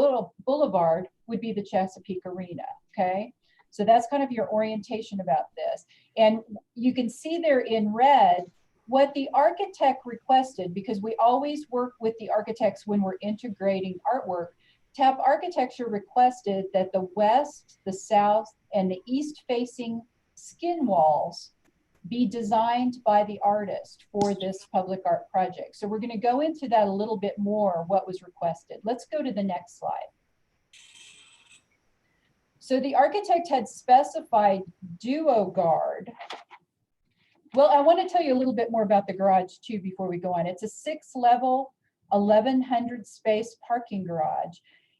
Speaker 1: Boulevard would be the Chesapeake Arena, okay? So that's kind of your orientation about this. And you can see there in red what the architect requested, because we always work with the architects when we're integrating artwork. TAP Architecture requested that the west, the south, and the east facing skin walls be designed by the artist for this public art project. So we're going to go into that a little bit more, what was requested. Let's go to the next slide. So the architect had specified duo guard. Well, I want to tell you a little bit more about the garage too before we go on. It's a 6-level, 1,100 space parking garage.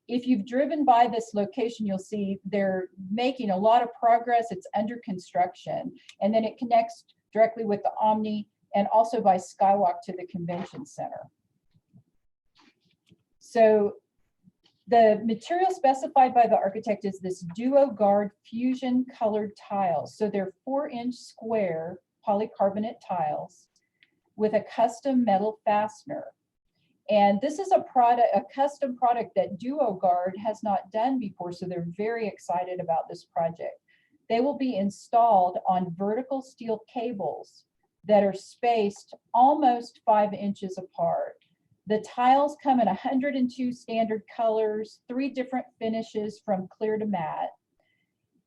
Speaker 1: If you've driven by this location, you'll see they're making a lot of progress. It's under construction. And then it connects directly with the Omni and also by Skywalk to the convention center. So the material specified by the architect is this duo guard fusion colored tiles. So they're 4-inch square polycarbonate tiles with a custom metal fastener. And this is a custom product that Duo Guard has not done before, so they're very excited about this project. They will be installed on vertical steel cables that are spaced almost 5 inches apart. The tiles come in 102 standard colors, 3 different finishes from clear to matte.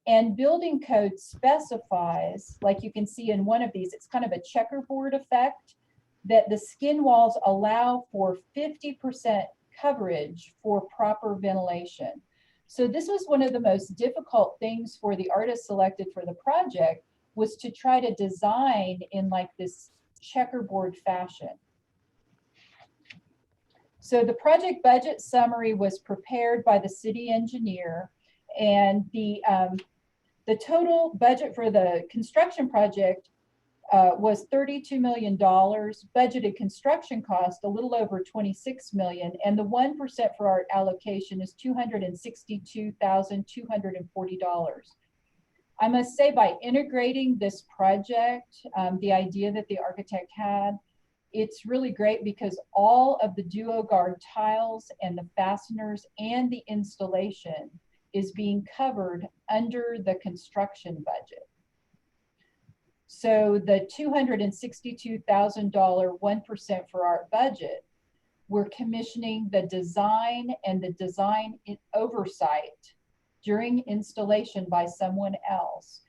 Speaker 1: And building code specifies, like you can see in one of these, it's kind of a checkerboard effect, that the skin walls allow for 50% coverage for proper ventilation. So this was one of the most difficult things for the artist selected for the project, was to try to design in like this checkerboard fashion. So the project budget summary was prepared by the city engineer, and the The total budget for the construction project was $32 million, budgeted construction cost a little over 26 million, and the 1% for art allocation is $262,240. I must say, by integrating this project, the idea that the architect had, it's really great because all of the DuoGuard tiles and the fasteners and the installation is being covered under the construction budget. So the $262,000 1% for art budget, we're commissioning the design and the design oversight during installation by someone else.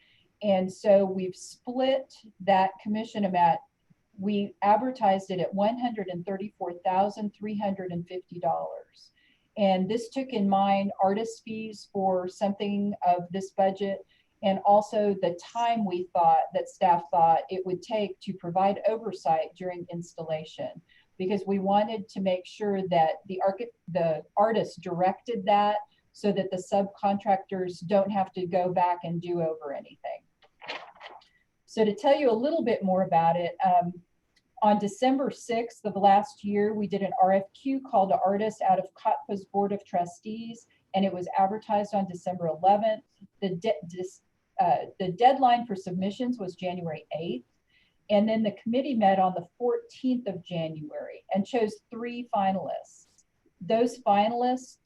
Speaker 1: And so we've split that commission amount. We advertised it at $134,350. And this took in mind artist fees for something of this budget, and also the time we thought that staff thought it would take to provide oversight during installation, because we wanted to make sure that the artist directed that so that the subcontractors don't have to go back and do over anything. So to tell you a little bit more about it, on December 6th of last year, we did an RFQ call to artists out of COTPA's Board of Trustees, and it was advertised on December 11th. The deadline for submissions was January 8th. And then the committee met on the 14th of January and chose 3 finalists. Those finalists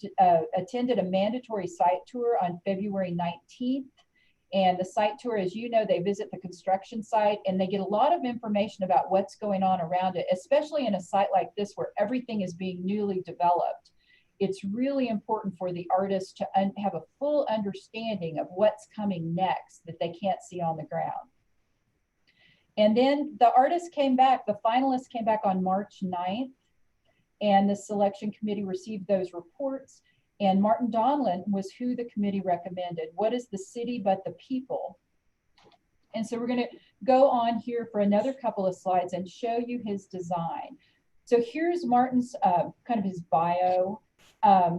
Speaker 1: attended a mandatory site tour on February 19th. And the site tour, as you know, they visit the construction site and they get a lot of information about what's going on around it, especially in a site like this where everything is being newly developed. It's really important for the artists to have a full understanding of what's coming next that they can't see on the ground. And then the artists came back, the finalists came back on March 9th, and the selection committee received those reports. And Martin Donlan was who the committee recommended. What is the city but the people? And so we're going to go on here for another couple of slides and show you his design. So here's Martin's kind of his bio.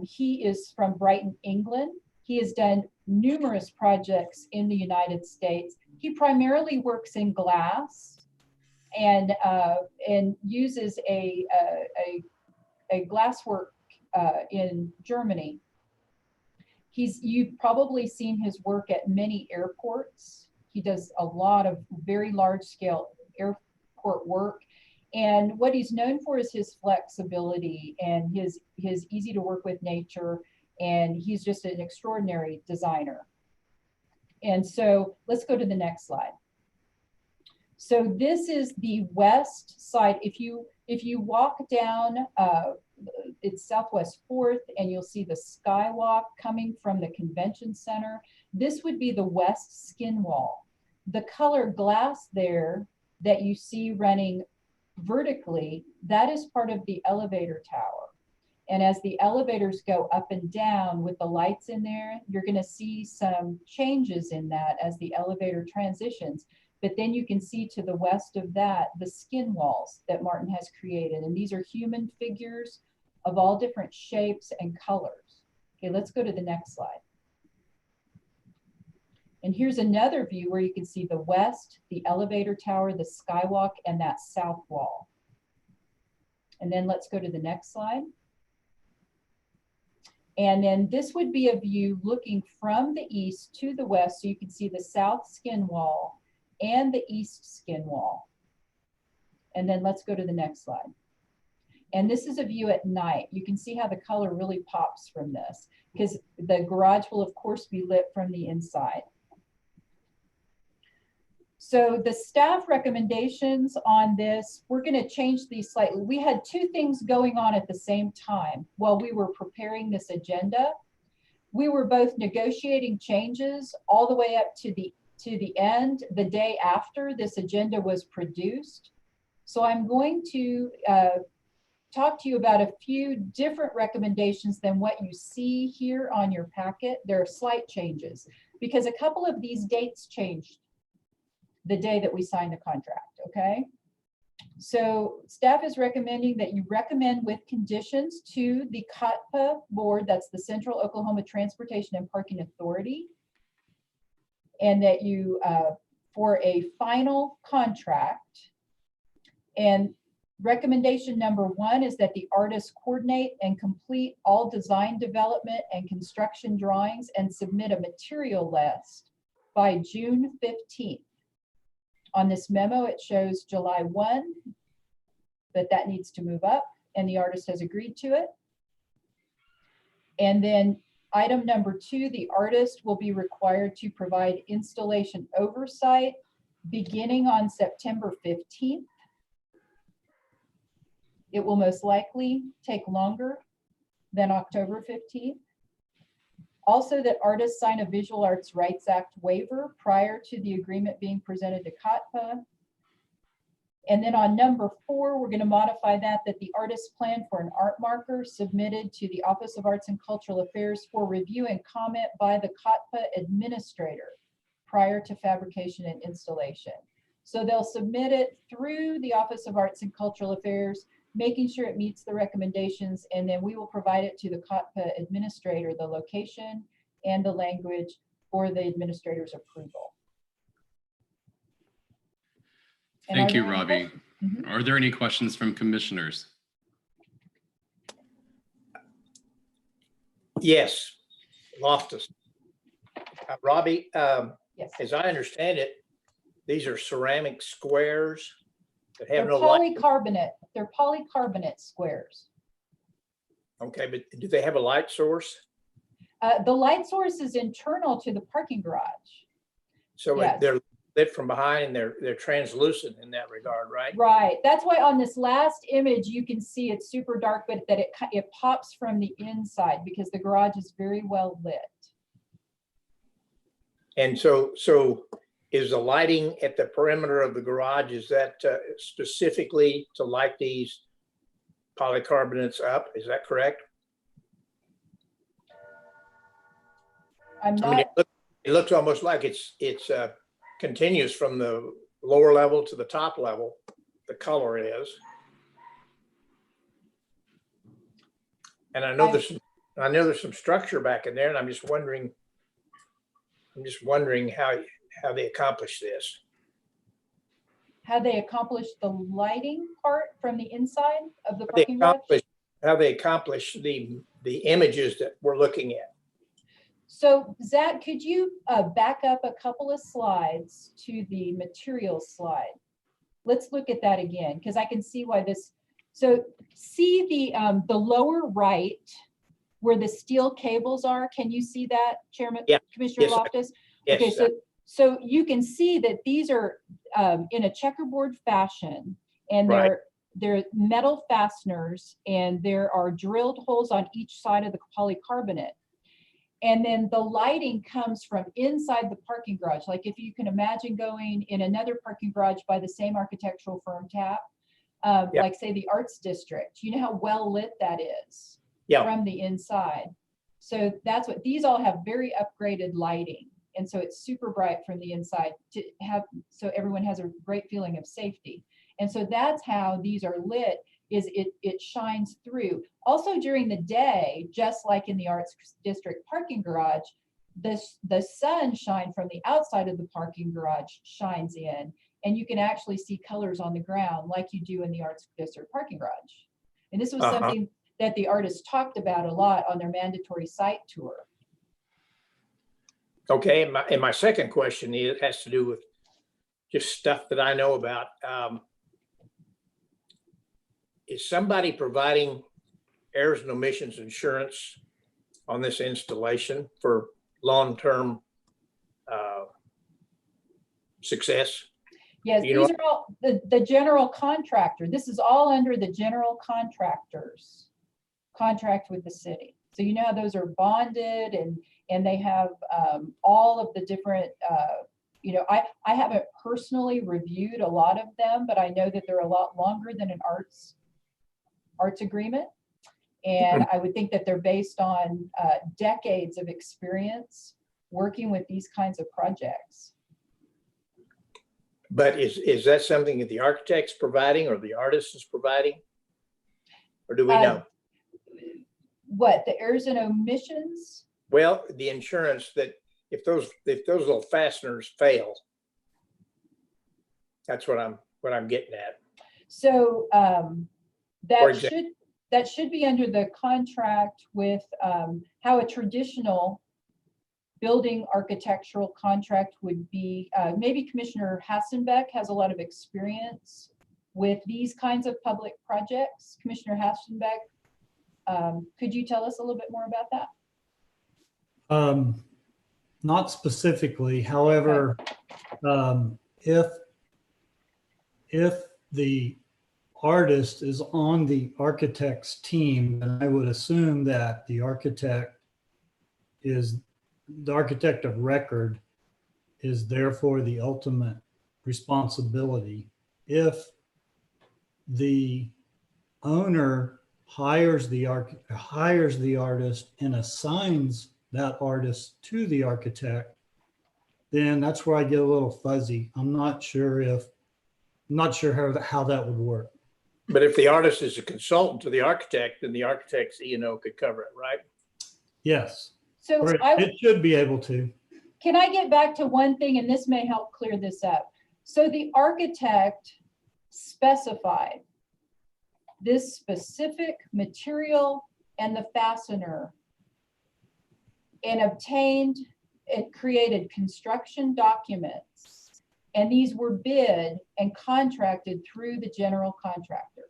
Speaker 1: He is from Brighton, England. He has done numerous projects in the United States. He primarily works in glass and uses a glasswork in Germany. You've probably seen his work at many airports. He does a lot of very large scale airport work. And what he's known for is his flexibility and his easy to work with nature. And he's just an extraordinary designer. And so let's go to the next slide. So this is the west side. If you walk down, it's Southwest 4th, and you'll see the skywalk coming from the convention center. This would be the west skin wall. The colored glass there that you see running vertically, that is part of the elevator tower. And as the elevators go up and down with the lights in there, you're going to see some changes in that as the elevator transitions. But then you can see to the west of that, the skin walls that Martin has created. And these are human figures of all different shapes and colors. Okay, let's go to the next slide. And here's another view where you can see the west, the elevator tower, the skywalk, and that south wall. And then let's go to the next slide. And then this would be a view looking from the east to the west, so you can see the south skin wall and the east skin wall. And then let's go to the next slide. And this is a view at night. You can see how the color really pops from this, because the garage will of course be lit from the inside. So the staff recommendations on this, we're going to change these slightly. We had 2 things going on at the same time while we were preparing this agenda. We were both negotiating changes all the way up to the end, the day after this agenda was produced. So I'm going to talk to you about a few different recommendations than what you see here on your packet. There are slight changes because a couple of these dates changed the day that we signed the contract, okay? So staff is recommending that you recommend with conditions to the COTPA board, that's the Central Oklahoma Transportation and Parking Authority, and that you, for a final contract. And recommendation number 1 is that the artist coordinate and complete all design development and construction drawings and submit a material list by June 15th. On this memo, it shows July 1, but that needs to move up, and the artist has agreed to it. And then item number 2, the artist will be required to provide installation oversight beginning on September 15th. It will most likely take longer than October 15th. Also, that artists sign a Visual Arts Rights Act waiver prior to the agreement being presented to COTPA. And then on number 4, we're going to modify that the artist plan for an art marker submitted to the Office of Arts and Cultural Affairs for review and comment by the COTPA administrator prior to fabrication and installation. So they'll submit it through the Office of Arts and Cultural Affairs, making sure it meets the recommendations, and then we will provide it to the COTPA administrator, the location and the language for the administrator's approval. And
Speaker 2: Thank
Speaker 1: are
Speaker 2: you,
Speaker 1: there any
Speaker 2: Robbie.
Speaker 1: questions?
Speaker 2: Are there any questions from commissioners?
Speaker 8: Yes, Loftus. Robbie,
Speaker 1: Yes.
Speaker 8: as I understand it, these are ceramic squares that have
Speaker 1: They're
Speaker 8: no light.
Speaker 1: polycarbonate. They're polycarbonate squares.
Speaker 8: Okay, but do they have a light source?
Speaker 1: The light source is internal to the parking garage.
Speaker 8: So
Speaker 1: Yes.
Speaker 8: they're lit from behind and they're translucent in that regard, right?
Speaker 1: Right. That's why on this last image, you can see it's super dark, but that it pops from the inside because the garage is very well lit.
Speaker 8: And so is the lighting at the perimeter of the garage, is that specifically to light these polycarbonates up? Is that correct?
Speaker 1: I'm
Speaker 8: I mean,
Speaker 1: not,
Speaker 8: it looks almost like it's continuous from the lower level to the top level. The color is. And I know there's some structure back in there, and I'm just wondering how they accomplish this.
Speaker 1: how they accomplish the lighting part from the inside of the parking garage.
Speaker 8: How they accomplish the images that we're looking at.
Speaker 1: So Zach, could you back up a couple of slides to the materials slide? Let's look at that again, because I can see why this. So see the lower right where the steel cables are. Can you see that, Chairman?
Speaker 8: Yeah.
Speaker 1: Commissioner
Speaker 8: Yes,
Speaker 1: Loftus?
Speaker 8: Yes.
Speaker 1: Okay, so you can see that these are in a checkerboard fashion, and
Speaker 8: Right.
Speaker 1: they're metal fasteners, and there are drilled holes on each side of the polycarbonate. And then the lighting comes from inside the parking garage. Like if you can imagine going in another parking garage by the same architectural firm TAP, like say the Arts District, you know how well lit that is from the inside. So that's what, these all have very upgraded lighting. And so it's super bright from the inside to have, so everyone has a great feeling of safety. And so that's how these are lit, is it shines through. Also during the day, just like in the Arts District parking garage, the sunshine from the outside of the parking garage shines in, and you can actually see colors on the ground like you do in the Arts District parking garage. And this was something that the artists talked about a lot on their mandatory site tour.
Speaker 8: Okay, and my second question has to do with just stuff that I know about. Is somebody providing errors and omissions insurance on this installation for long-term success?
Speaker 1: Yes,
Speaker 8: You
Speaker 1: these
Speaker 8: know-
Speaker 1: are all the general contractor. This is all under the general contractor's contract with the city. So you know how those are bonded and they have all of the different, you know, I haven't personally reviewed a lot of them, but I know that they're a lot longer than an arts agreement. And I would think that they're based on decades of experience working with these kinds of projects.
Speaker 8: But is that something that the architect's providing or the artist is providing? Or do we know?
Speaker 1: What, the errors and omissions?
Speaker 8: Well, the insurance that if those little fasteners fail. That's what I'm getting at.
Speaker 1: So
Speaker 8: For
Speaker 1: that should be under the contract with how a traditional building architectural contract would be. Maybe Commissioner Hassenbeck has a lot of experience with these kinds of public projects. Commissioner Hassenbeck, could you tell us a little bit more about that?
Speaker 7: Not specifically. However, if the artist is on the architect's team, then I would assume that the architect of record is therefore the ultimate responsibility. If the owner hires the artist and assigns that artist to the architect, then that's where I get a little fuzzy. I'm not sure how that would work.
Speaker 8: But if the artist is a consultant to the architect, then the architect's E&O could cover it, right?
Speaker 7: Yes.
Speaker 1: So
Speaker 7: Or it should be able to.
Speaker 1: Can I get back to one thing, and this may help clear this up? So the architect specified this specific material and the fastener and obtained and created construction documents, and these were bid and contracted through the general contractor.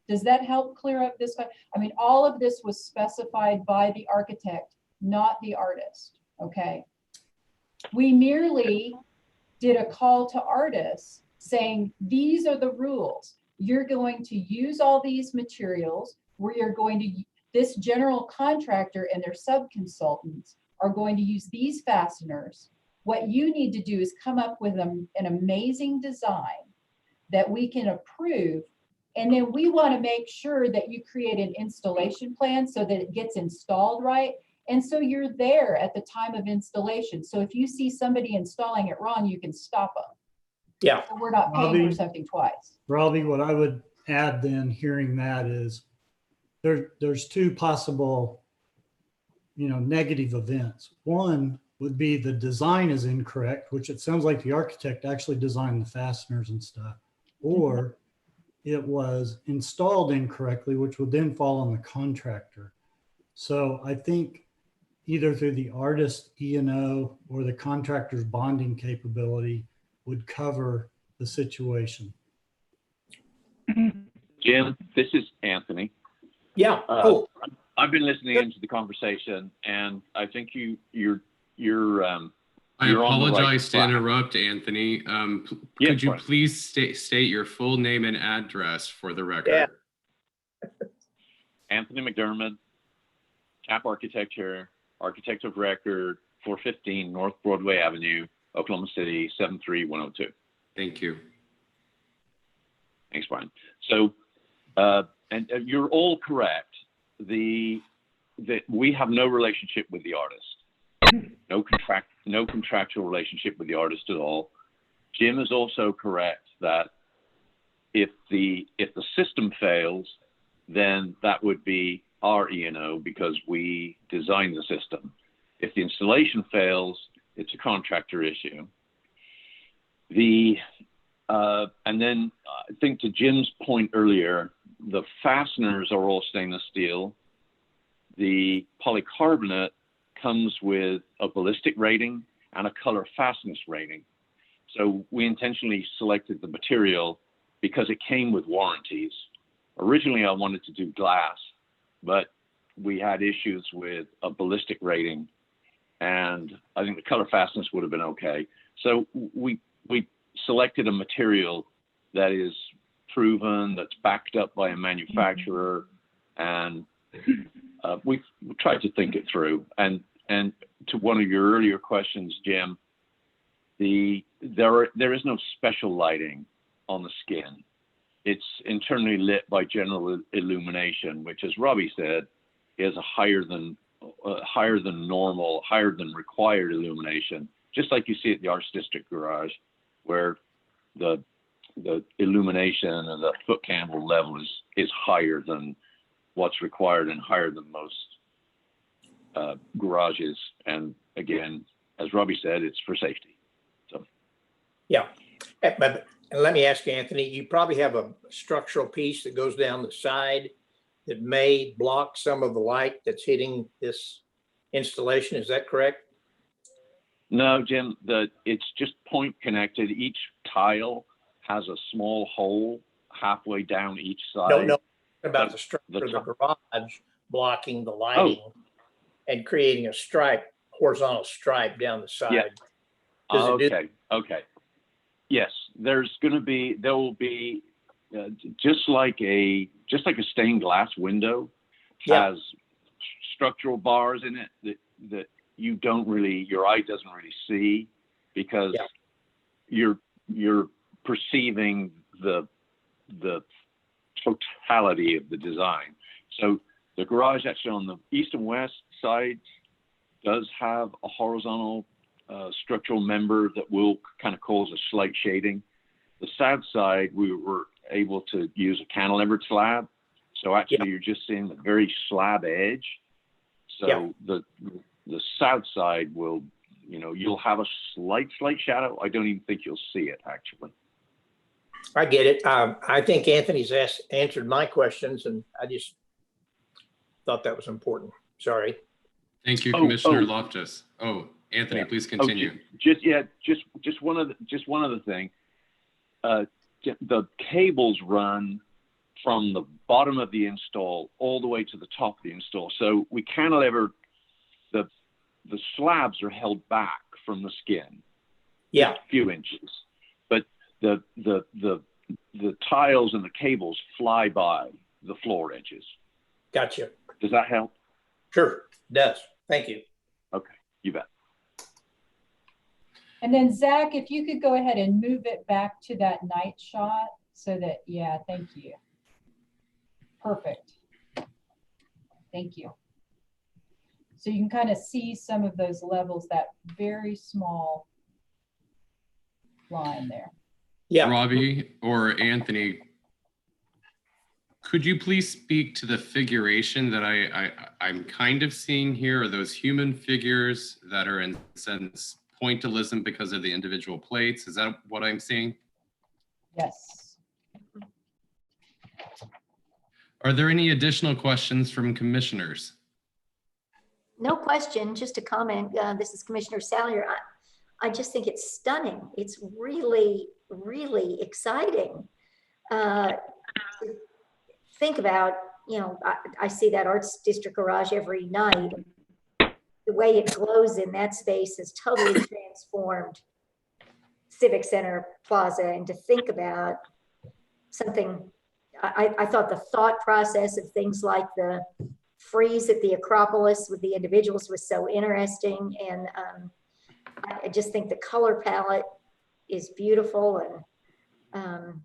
Speaker 1: Does that help clear up this? I mean, all of this was specified by the architect, not the artist, okay? We merely did a call to artists saying, these are the rules. You're going to use all these materials, where you're going to, this general contractor and their sub-consultants are going to use these fasteners. What you need to do is come up with an amazing design that we can approve. And then we want to make sure that you create an installation plan so that it gets installed right. And so you're there at the time of installation. So if you see somebody installing it wrong, you can stop them.
Speaker 8: Yeah.
Speaker 1: So we're not paying for something twice.
Speaker 7: Robbie, what I would add then, hearing that, is there's two possible, negative events. One would be the design is incorrect, which it sounds like the architect actually designed the fasteners and stuff, or it was installed incorrectly, which would then fall on the contractor. So I think either through the artist E&O or the contractor's bonding capability would cover the situation.
Speaker 16: Jim, this is Anthony.
Speaker 8: Yeah.
Speaker 16: I've been listening into the conversation, and I think you're
Speaker 2: I apologize to interrupt, Anthony. Could you
Speaker 16: fine.
Speaker 2: please state your full name and address for the record?
Speaker 8: Yeah.
Speaker 16: Anthony McDermott, Cap Architecture, Architect of Record, 415 North Broadway Avenue, Oklahoma City, 73102.
Speaker 2: Thank you.
Speaker 16: Thanks, Brian. So, and you're all correct. That we have no relationship with the artist, no contractual relationship with the artist at all. Jim is also correct that if the system fails, then that would be our E&O because we designed the system. If the installation fails, it's a contractor issue. And then I think to Jim's point earlier, the fasteners are all stainless steel. The polycarbonate comes with a ballistic rating and a color fastness rating. So we intentionally selected the material because it came with warranties. Originally, I wanted to do glass, but we had issues with a ballistic rating, and I think the color fastness would have been okay. So we selected a material that is proven, that's backed up by a manufacturer, and we tried to think it through. And to one of your earlier questions, Jim, there is no special lighting on the skin. It's internally lit by general illumination, which, as Robbie said, is a higher than normal, higher than required illumination, just like you see at the Arts District Garage, where the illumination and the foot candle level is higher than what's required and higher than most garages. And again, as Robbie said, it's for safety. So
Speaker 8: Yeah, but and let me ask you, Anthony, you probably have a structural piece that goes down the side that may block some of the light that's hitting this installation. Is that correct?
Speaker 16: no, Jim, it's just point connected. Each tile has a small hole halfway down each side.
Speaker 8: No, about the structure of the garage blocking the lighting and creating a stripe, horizontal stripe down the side.
Speaker 16: Yeah. Okay. Yes, there will be just like a stained glass window has structural bars in it that your eye doesn't really see, because you're perceiving the totality of the design. So the garage actually on the east and west sides does have a horizontal structural member that will kind of cause a slight shading. The south side, we were able to use a cantilevered slab. So actually you're just seeing the very slab edge. So the south side will, you'll have a slight shadow. I don't even think you'll see it actually.
Speaker 8: I get it. I think Anthony's answered my questions, and I just thought that was important. Sorry.
Speaker 2: Thank you, Commissioner Loftus. Oh, Anthony, please continue.
Speaker 16: Just one other thing. The cables run from the bottom of the install all the way to the top of the install. So we cantilever, the slabs are held back from the skin.
Speaker 8: Yeah.
Speaker 16: A few inches. But the tiles and the cables fly by the floor edges.
Speaker 8: Gotcha.
Speaker 16: Does that help?
Speaker 8: Sure, it does. Thank you.
Speaker 16: Okay, you bet.
Speaker 1: And then Zach, if you could go ahead and move it back to that night shot so that, thank you. Perfect. Thank you. So you can kind of see some of those levels, that very small line there.
Speaker 2: Yeah. Robbie or Anthony, could you please speak to the figuration that I'm kind of seeing here? Are those human figures that are in a sense pointillism because of the individual plates? Is that what I'm seeing?
Speaker 1: Yes.
Speaker 2: Are there any additional questions from commissioners?
Speaker 3: No question, just a comment. This is Commissioner Salyer. I just think it's stunning. It's really, really exciting. Think about, I see that Arts District garage every night. The way it glows in that space has totally transformed Civic Center Plaza. And to think about something, I thought the thought process of things like the frieze at the Acropolis with the individuals was so interesting. And I just think the color palette is beautiful, and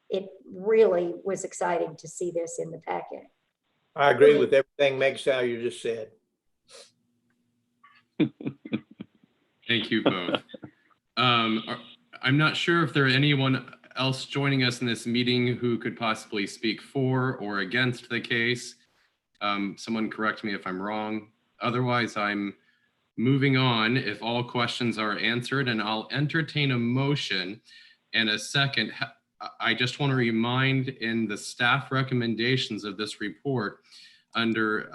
Speaker 3: it really was exciting to see this in the packet.
Speaker 8: I agree with everything Meg Salyer just said.
Speaker 2: Thank you both. I'm not sure if there are anyone else joining us in this meeting who could possibly speak for or against the case. Someone correct me if I'm wrong. Otherwise, I'm moving on if all questions are answered, and I'll entertain a motion and a second. I just want to remind in the staff recommendations of this report under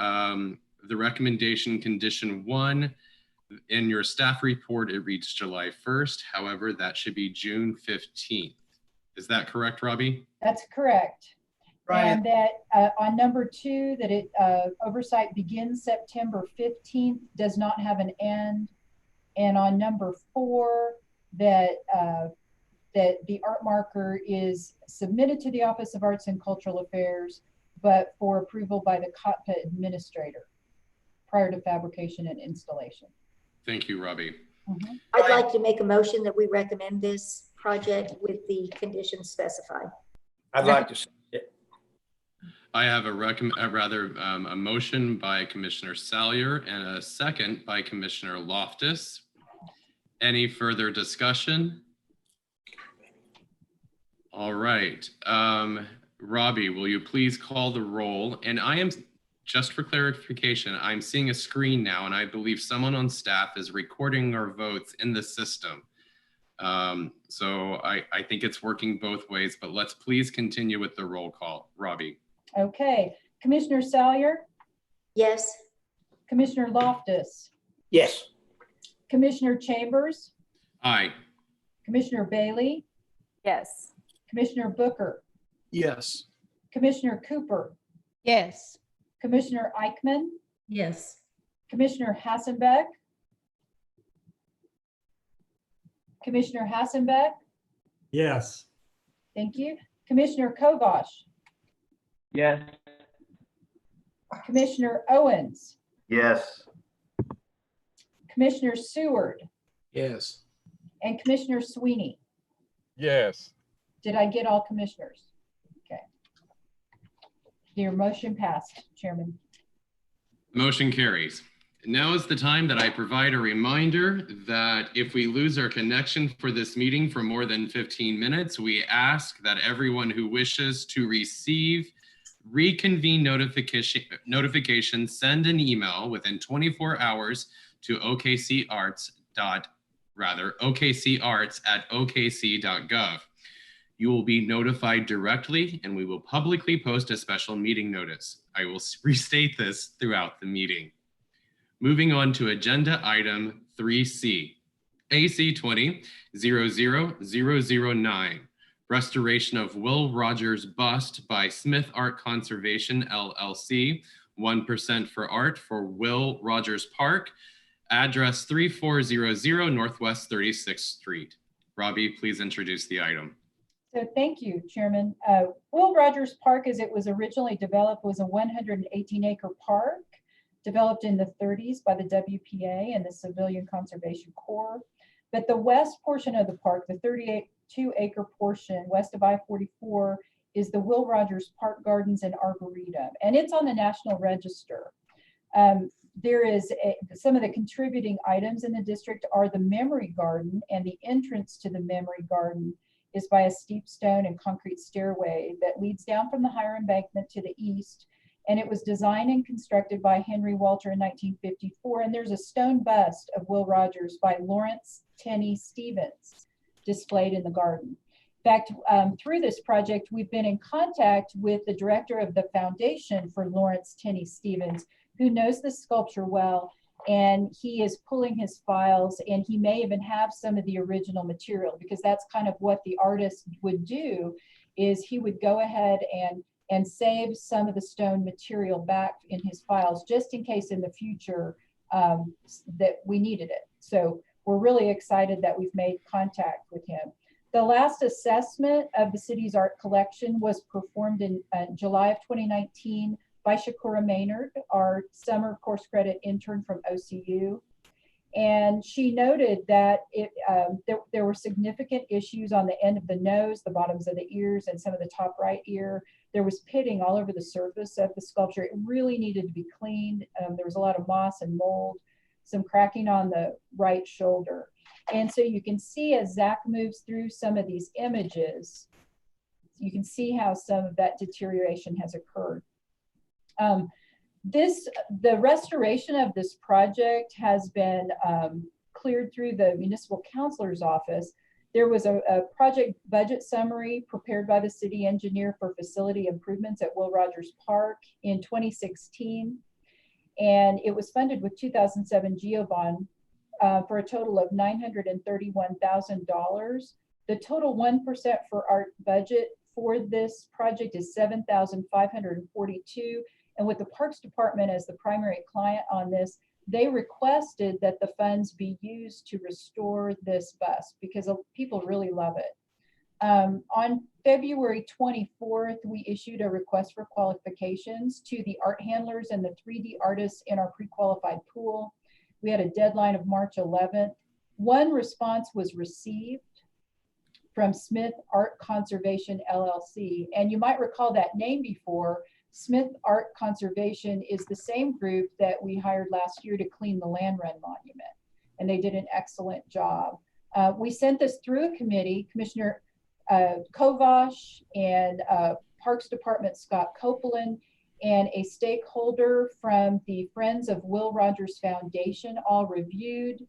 Speaker 2: the recommendation condition 1, in your staff report, it reads July 1st. However, that should be June 15th. Is that correct, Robbie?
Speaker 1: That's correct.
Speaker 6: Right.
Speaker 1: And that on number 2, that it oversight begins September 15th, does not have an end. And on number 4, that that the art marker is submitted to the Office of Arts and Cultural Affairs, but for approval by the COTPA administrator prior to fabrication and installation.
Speaker 2: Thank you, Robbie.
Speaker 1: Mm-hmm.
Speaker 3: I'd like to make a motion that we recommend this project with the conditions specified.
Speaker 8: I'd like to see it.
Speaker 2: I have a motion by Commissioner Salyer and a second by Commissioner Loftus. Any further discussion? All right. Robbie, will you please call the roll? And I am just for clarification, I'm seeing a screen now, and I believe someone on staff is recording our votes in the system. So I think it's working both ways, but let's please continue with the roll call. Robbie.
Speaker 1: Okay, Commissioner Salyer,
Speaker 3: Yes.
Speaker 1: Commissioner Loftus,
Speaker 8: Yes.
Speaker 1: Commissioner Chambers,
Speaker 2: Aye.
Speaker 1: Commissioner Bailey,
Speaker 11: Yes.
Speaker 1: Commissioner Booker,
Speaker 4: Yes.
Speaker 1: Commissioner Cooper,
Speaker 6: Yes.
Speaker 1: Commissioner Eichmann,
Speaker 10: Yes.
Speaker 1: Commissioner Hassenbeck, Commissioner Hassenbeck,
Speaker 7: Yes.
Speaker 1: thank you. Commissioner Kovash,
Speaker 14: Yes.
Speaker 1: Commissioner Owens,
Speaker 15: Yes.
Speaker 1: Commissioner Seward,
Speaker 13: Yes.
Speaker 1: and Commissioner Sweeney.
Speaker 15: Yes.
Speaker 1: Did I get all commissioners? Okay. Your motion passed, Chairman.
Speaker 2: Motion carries. Now is the time that I provide a reminder that if we lose our connection for this meeting for more than 15 minutes, we ask that everyone who wishes to receive reconvene notification, send an email within 24 hours to okcarts@okc.gov. You will be notified directly, and we will publicly post a special meeting notice. I will restate this throughout the meeting. Moving on to agenda item 3C, AC 20-00009, restoration of Will Rogers bust by Smith Art Conservation LLC, 1% for art for Will Rogers Park, address 3400 Northwest 36th Street. Robbie, please introduce the item.
Speaker 1: So thank you, Chairman. Will Rogers Park, as it was originally developed, was a 118-acre park developed in the 30s by the WPA and the Civilian Conservation Corps. But the west portion of the park, the 32-acre portion west of I-44, is the Will Rogers Park Gardens and Arboretum, and it's on the National Register. There is some of the contributing items in the district are the Memory Garden, and the entrance to the Memory Garden is by a steep stone and concrete stairway that leads down from the higher embankment to the east. And it was designed and constructed by Henry Walter in 1954. And there's a stone bust of Will Rogers by Lawrence Tenney Stevens displayed in the garden. In fact, through this project, we've been in contact with the director of the foundation for Lawrence Tenney Stevens, who knows the sculpture well, and he is pulling his files, and he may even have some of the original material, because that's kind of what the artist would do, is he would go ahead and save some of the stone material back in his files, just in case in the future that we needed it. So we're really excited that we've made contact with him. The last assessment of the city's art collection was performed in July of 2019 by Shakura Maynard, our summer course credit intern from OCU. And she noted that there were significant issues on the end of the nose, the bottoms of the ears, and some of the top right ear. There was pitting all over the surface of the sculpture. It really needed to be cleaned. There was a lot of moss and mold, some cracking on the right shoulder. And so you can see as Zach moves through some of these images, you can see how some of that deterioration has occurred. The restoration of this project has been cleared through the municipal counselor's office. There was a project budget summary prepared by the city engineer for facility improvements at Will Rogers Park in 2016. And it was funded with 2007 GeoBond for a total of $931,000. The total 1% for art budget for this project is $7,542. And with the Parks Department as the primary client on this, they requested that the funds be used to restore this bust because people really love it. On February 24th, we issued a request for qualifications to the art handlers and the 3D artists in our pre-qualified pool. We had a deadline of March 11th. One response was received from Smith Art Conservation LLC. And you might recall that name before. Smith Art Conservation is the same group that we hired last year to clean the Land Run Monument, and they did an excellent job. We sent this through a committee. Commissioner Kovash and Parks Department Scott Copeland and a stakeholder from the Friends of Will Rogers Foundation all reviewed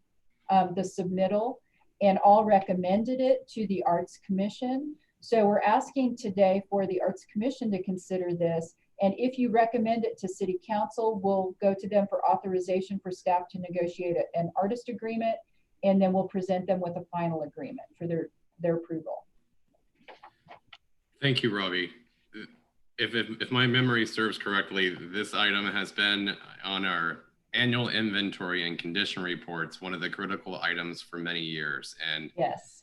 Speaker 1: the submittal and all recommended it to the Arts Commission. So we're asking today for the Arts Commission to consider this. And if you recommend it to City Council, we'll go to them for authorization for staff to negotiate an artist agreement, and then we'll present them with a final agreement for their approval.
Speaker 2: Thank you, Robbie. If my memory serves correctly, this item has been on our annual inventory and condition reports, one of the critical items for many years. And
Speaker 1: yes,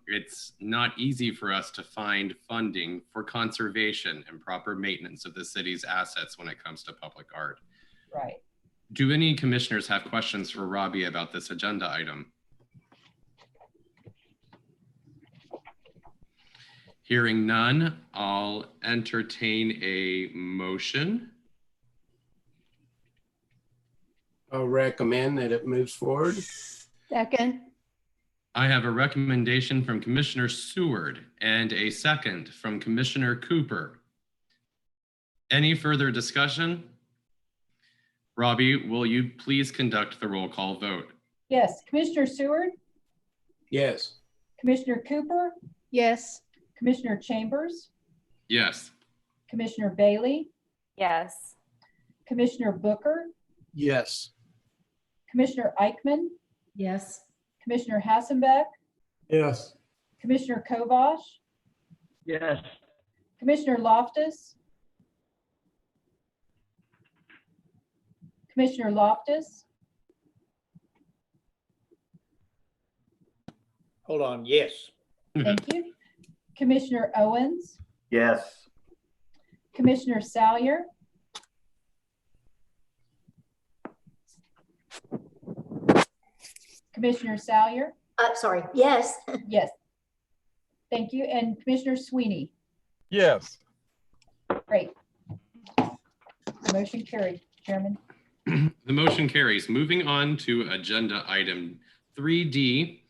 Speaker 2: it's not easy for us to find funding for conservation and proper maintenance of the city's assets when it comes to public art.
Speaker 1: Right.
Speaker 2: Do any commissioners have questions for Robbie about this agenda item? Hearing none, I'll entertain a motion.
Speaker 13: I'll recommend that it moves forward.
Speaker 6: Second.
Speaker 2: I have a recommendation from Commissioner Seward and a second from Commissioner Cooper. Any further discussion? Robbie, will you please conduct the roll call vote?
Speaker 1: Yes, Commissioner Seward?
Speaker 13: Yes.
Speaker 1: Commissioner Cooper?
Speaker 6: Yes.
Speaker 1: Commissioner Chambers?
Speaker 2: Yes.
Speaker 1: Commissioner Bailey?
Speaker 11: Yes.
Speaker 1: Commissioner Booker?
Speaker 4: Yes.
Speaker 1: Commissioner Eichmann?
Speaker 10: Yes.
Speaker 1: Commissioner Hassenbeck?
Speaker 7: Yes.
Speaker 1: Commissioner Kovash?
Speaker 14: Yes.
Speaker 1: Commissioner Loftus? Commissioner Loftus?
Speaker 8: Hold on, yes.
Speaker 1: Thank you. Commissioner Owens?
Speaker 15: Yes.
Speaker 1: Commissioner Salyer? Commissioner Salyer?
Speaker 3: Sorry, yes.
Speaker 1: Yes. Thank you. And Commissioner Sweeney?
Speaker 15: Yes.
Speaker 1: Great. The motion carried, Chairman.
Speaker 2: The motion carries. Moving on to agenda item 3D,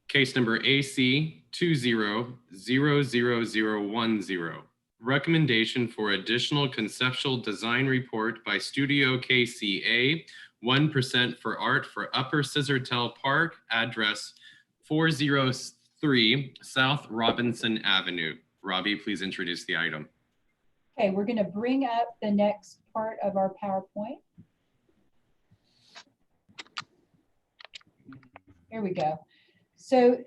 Speaker 2: case number AC 20-00010. Recommendation for additional conceptual design report by Studio KCA, 1% for art for Upper Scissortail Park, address 403 South Robinson Avenue. Robbie, please introduce the item.
Speaker 1: Okay, we're going to bring up the next part of our PowerPoint. Here we go. So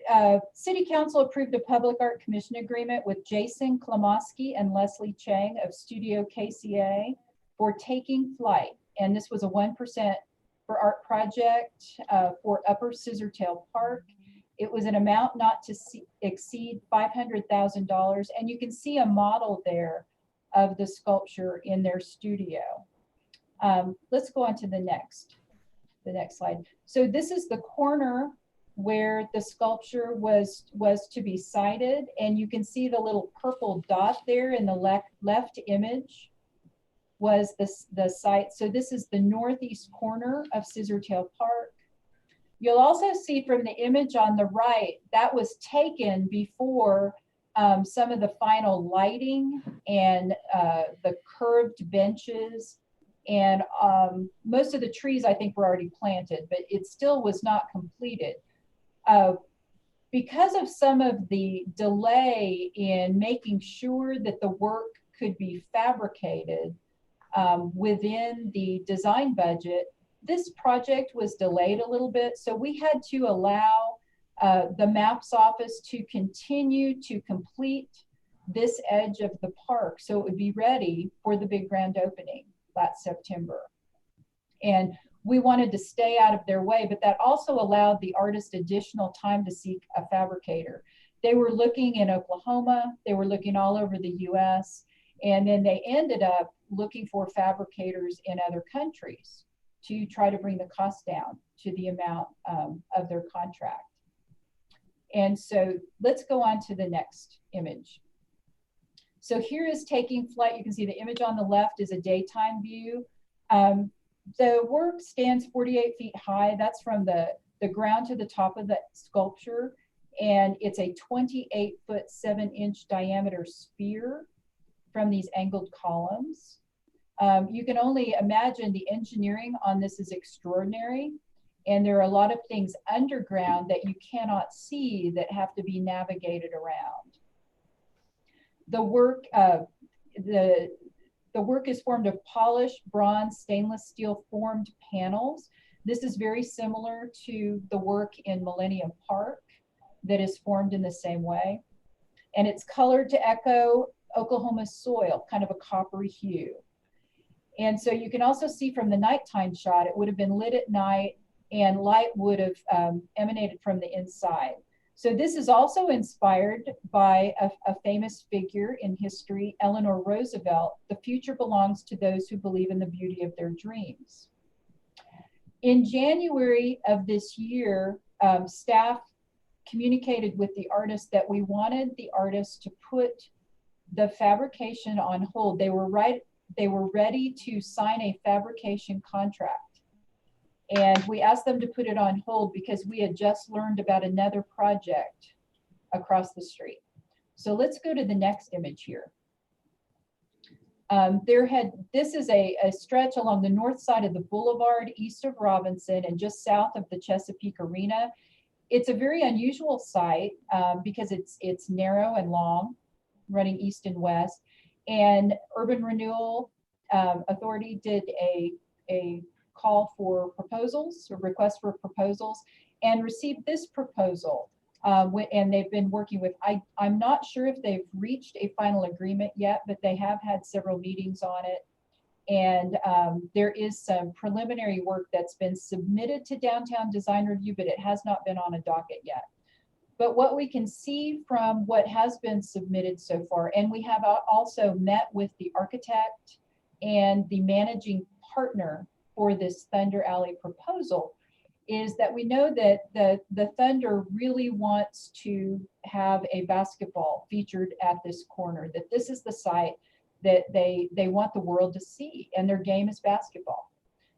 Speaker 1: City Council approved a Public Art Commission agreement with Jason Klomoski and Leslie Chang of Studio KCA for Taking Flight. And this was a 1% for art project for Upper Scissortail Park. It was an amount not to exceed $500,000. And you can see a model there of the sculpture in their studio. Let's go on to the next slide. So this is the corner where the sculpture was to be sited, and you can see the little purple dot there in the left image was the site. So this is the northeast corner of Scissortail Park. You'll also see from the image on the right, that was taken before some of the final lighting and the curved benches, and most of the trees I think were already planted, but it still was not completed. Because of some of the delay in making sure that the work could be fabricated within the design budget, this project was delayed a little bit. So we had to allow the MAPS office to continue to complete this edge of the park so it would be ready for the big grand opening last September. And we wanted to stay out of their way, but that also allowed the artist additional time to seek a fabricator. They were looking in Oklahoma, they were looking all over the US, and then they ended up looking for fabricators in other countries to try to bring the cost down to the amount of their contract. And so let's go on to the next image. So here is Taking Flight. You can see the image on the left is a daytime view. The work stands 48 feet high. That's from the ground to the top of the sculpture. And it's a 28-foot, 7-inch diameter sphere. from these angled columns. You can only imagine the engineering on this is extraordinary. And there are a lot of things underground that you cannot see that have to be navigated around. The work, the work is formed of polished bronze stainless steel formed panels. This is very similar to the work in Millennium Park that is formed in the same way. And it's colored to echo Oklahoma's soil, kind of a coppery hue. And so you can also see from the nighttime shot, it would have been lit at night and light would have emanated from the inside. So this is also inspired by a famous figure in history, Eleanor Roosevelt. The future belongs to those who believe in the beauty of their dreams. In January of this year, staff communicated with the artist that we wanted the artist to put the fabrication on hold. They were ready to sign a fabrication contract. And we asked them to put it on hold because we had just learned about another project across the street. So let's go to the next image here. This is a stretch along the north side of the boulevard, east of Robinson and just south of the Chesapeake Arena. It's a very unusual site because it's narrow and long, running east and west. And Urban Renewal Authority did a call for proposals, or request for proposals, and received this proposal. And they've been working with, I'm not sure if they've reached a final agreement yet, but they have had several meetings on it. And there is some preliminary work that's been submitted to Downtown Design Review, but it has not been on a docket yet. But what we can see from what has been submitted so far, and we have also met with the architect and the managing partner for this Thunder Alley proposal, is that we know that the Thunder really wants to have a basketball featured at this corner, that this is the site that they want the world to see, and their game is basketball.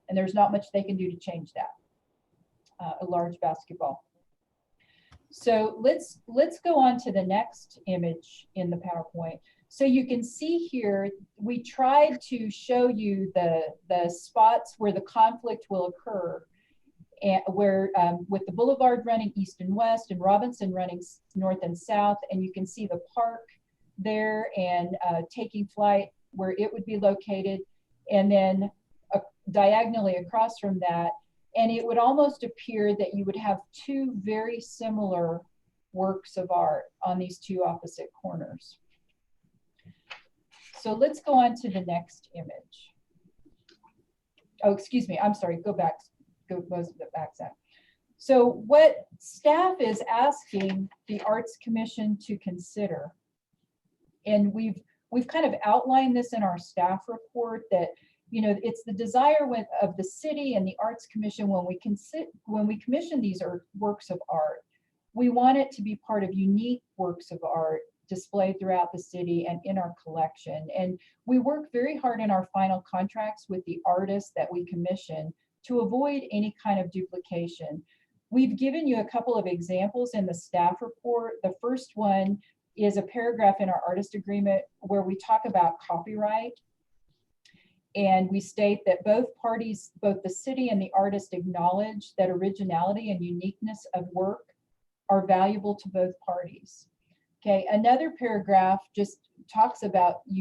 Speaker 1: And there's not much they can do to change that, a large basketball. So let's go on to the next image in the PowerPoint. So you can see here, we tried to show you the spots where the conflict will occur, and where with the boulevard running east and west and Robinson running north and south, and you can see the park there and taking flight where it would be located, and then diagonally across from that. And it would almost appear that you would have two very similar works of art on these two opposite corners. So let's go on to the next image. Oh, excuse me, I'm sorry, go back, Zach. So what staff is asking the Arts Commission to consider, and we've kind of outlined this in our staff report, that it's the desire of the city and the Arts Commission when we commission these works of art, we want it to be part of unique works of art displayed throughout the city and in our collection. And we work very hard in our final contracts with the artists that we commission to avoid any kind of duplication. We've given you a couple of examples in the staff report. The first one is a paragraph in our artist agreement where we talk about copyright. And we state that both parties, both the city and the artist, acknowledge that originality and uniqueness of work are valuable to both parties. Okay, another paragraph just talks about the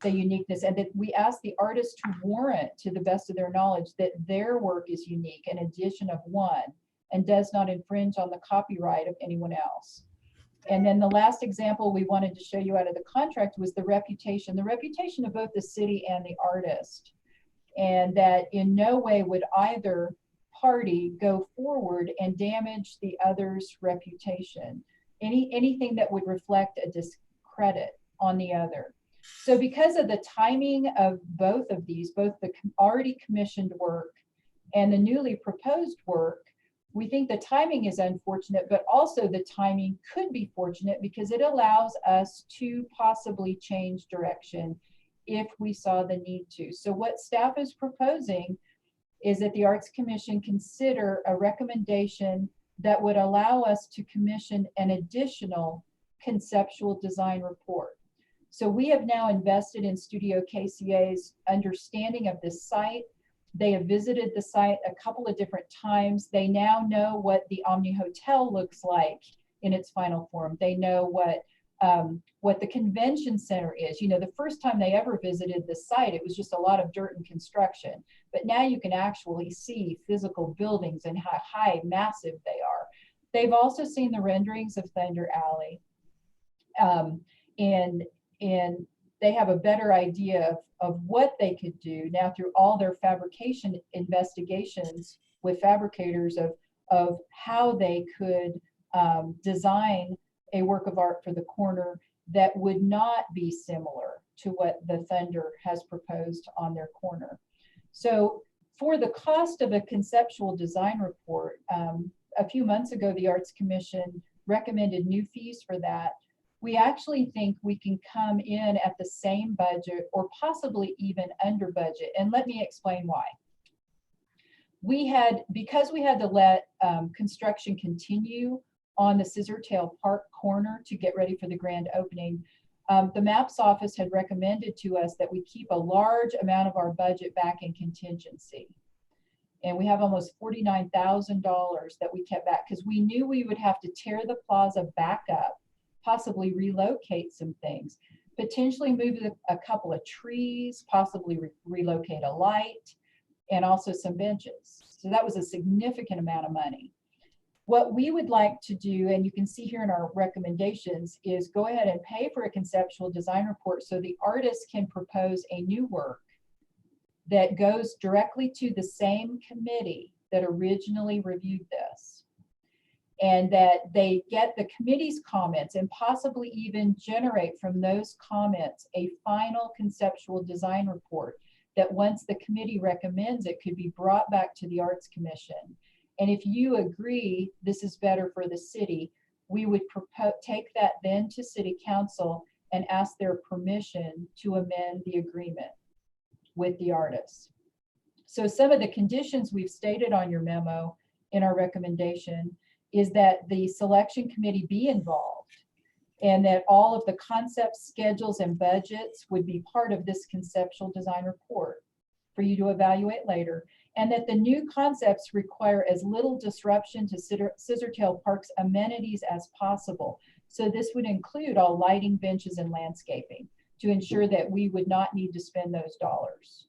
Speaker 1: uniqueness, and that we ask the artist to warrant to the best of their knowledge that their work is unique, an edition of one, and does not infringe on the copyright of anyone else. And then the last example we wanted to show you out of the contract was the reputation of both the city and the artist, and that in no way would either party go forward and damage the other's reputation. Anything that would reflect a discredit on the other. So because of the timing of both of these, both the already commissioned work and the newly proposed work, we think the timing is unfortunate, but also the timing could be fortunate because it allows us to possibly change direction if we saw the need to. So what staff is proposing is that the Arts Commission consider a recommendation that would allow us to commission an additional conceptual design report. So we have now invested in Studio KCA's understanding of this site. They have visited the site a couple of different times. They now know what the Omni Hotel looks like in its final form. They know what the convention center is. You know, the first time they ever visited the site, it was just a lot of dirt and construction. But now you can actually see physical buildings and how high, massive they are. They've also seen the renderings of Thunder Alley. And they have a better idea of what they could do now through all their fabrication investigations with fabricators of how they could design a work of art for the corner that would not be similar to what the Thunder has proposed on their corner. So for the cost of a conceptual design report, a few months ago, the Arts Commission recommended new fees for that. We actually think we can come in at the same budget or possibly even under budget. And let me explain why. Because we had to let construction continue on the Scissortail Park corner to get ready for the grand opening, the MAPS office had recommended to us that we keep a large amount of our budget back in contingency. And we have almost $49,000 that we kept back because we knew we would have to tear the plaza back up, possibly relocate some things, potentially move a couple of trees, possibly relocate a light, and also some benches. So that was a significant amount of money. What we would like to do, and you can see here in our recommendations, is go ahead and pay for a conceptual design report so the artist can propose a new work that goes directly to the same committee that originally reviewed this. And that they get the committee's comments and possibly even generate from those comments a final conceptual design report that once the committee recommends it could be brought back to the Arts Commission. And if you agree this is better for the city, we would take that then to City Council and ask their permission to amend the agreement with the artists. So some of the conditions we've stated on your memo in our recommendation is that the selection committee be involved and that all of the concepts, schedules, and budgets would be part of this conceptual design report for you to evaluate later, and that the new concepts require as little disruption to Scissortail Park's amenities as possible. So this would include all lighting, benches, and landscaping to ensure that we would not need to spend those dollars.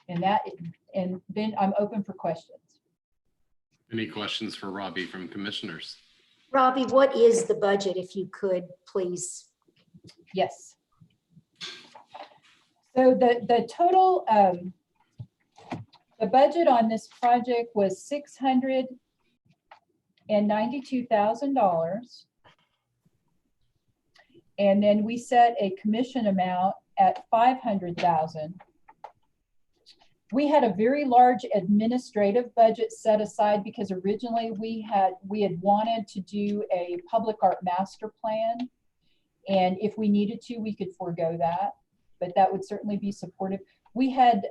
Speaker 1: And then I'm open for questions.
Speaker 2: Any questions for Robbie from commissioners?
Speaker 3: Robbie, what is the budget, if you could, please?
Speaker 1: Yes. So the total, the budget on this project was $692,000. And then we set a commission amount at $500,000. We had a very large administrative budget set aside because originally we had wanted to do a public art master plan. And if we needed to, we could forego that, but that would certainly be supportive. We had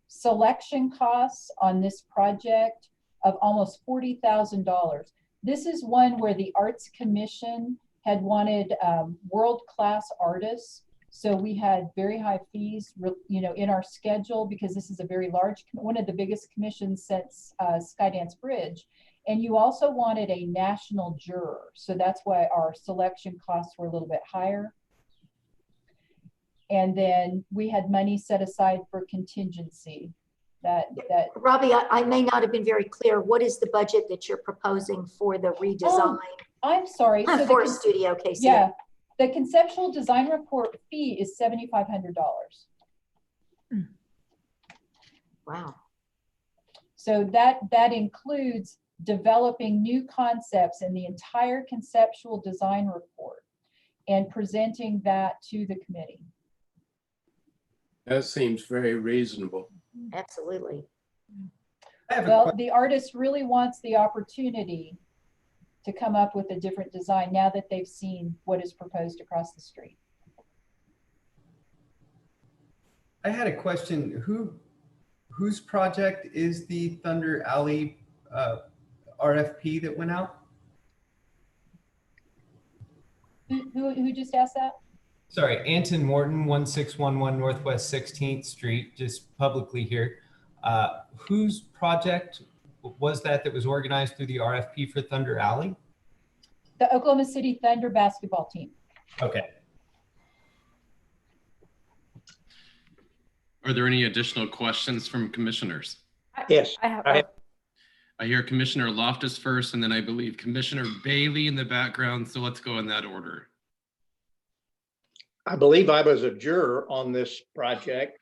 Speaker 1: selection costs on this project of almost $40,000. This is one where the Arts Commission had wanted world-class artists. So we had very high fees, in our schedule because this is a very large, one of the biggest commissions since Skydance Bridge. And you also wanted a national juror. So that's why our selection costs were a little bit higher. And then we had money set aside for contingency.
Speaker 3: Robbie, I may not have been very clear. What is the budget that you're proposing for the redesign?
Speaker 1: I'm sorry. So
Speaker 3: for Studio KCA.
Speaker 1: Yeah. The conceptual design report fee is $7,500.
Speaker 3: Wow.
Speaker 1: So that includes developing new concepts in the entire conceptual design report and presenting that to the committee.
Speaker 13: That seems very reasonable.
Speaker 3: Absolutely.
Speaker 1: Well, the artist really wants the opportunity to come up with a different design now that they've seen what is proposed across the street.
Speaker 17: I had a question. Whose project is the Thunder Alley RFP that went out?
Speaker 1: Who just asked that?
Speaker 17: Sorry, Anton Morton, 1611 Northwest 16th Street, just publicly here. Whose project was that was organized through the RFP for Thunder Alley?
Speaker 1: The Oklahoma City Thunder basketball team.
Speaker 17: Okay.
Speaker 2: Are there any additional questions from commissioners?
Speaker 8: Yes.
Speaker 2: I hear Commissioner Loftus first, and then I believe Commissioner Bailey in the background. So let's go in that order.
Speaker 8: I believe I was a juror on this project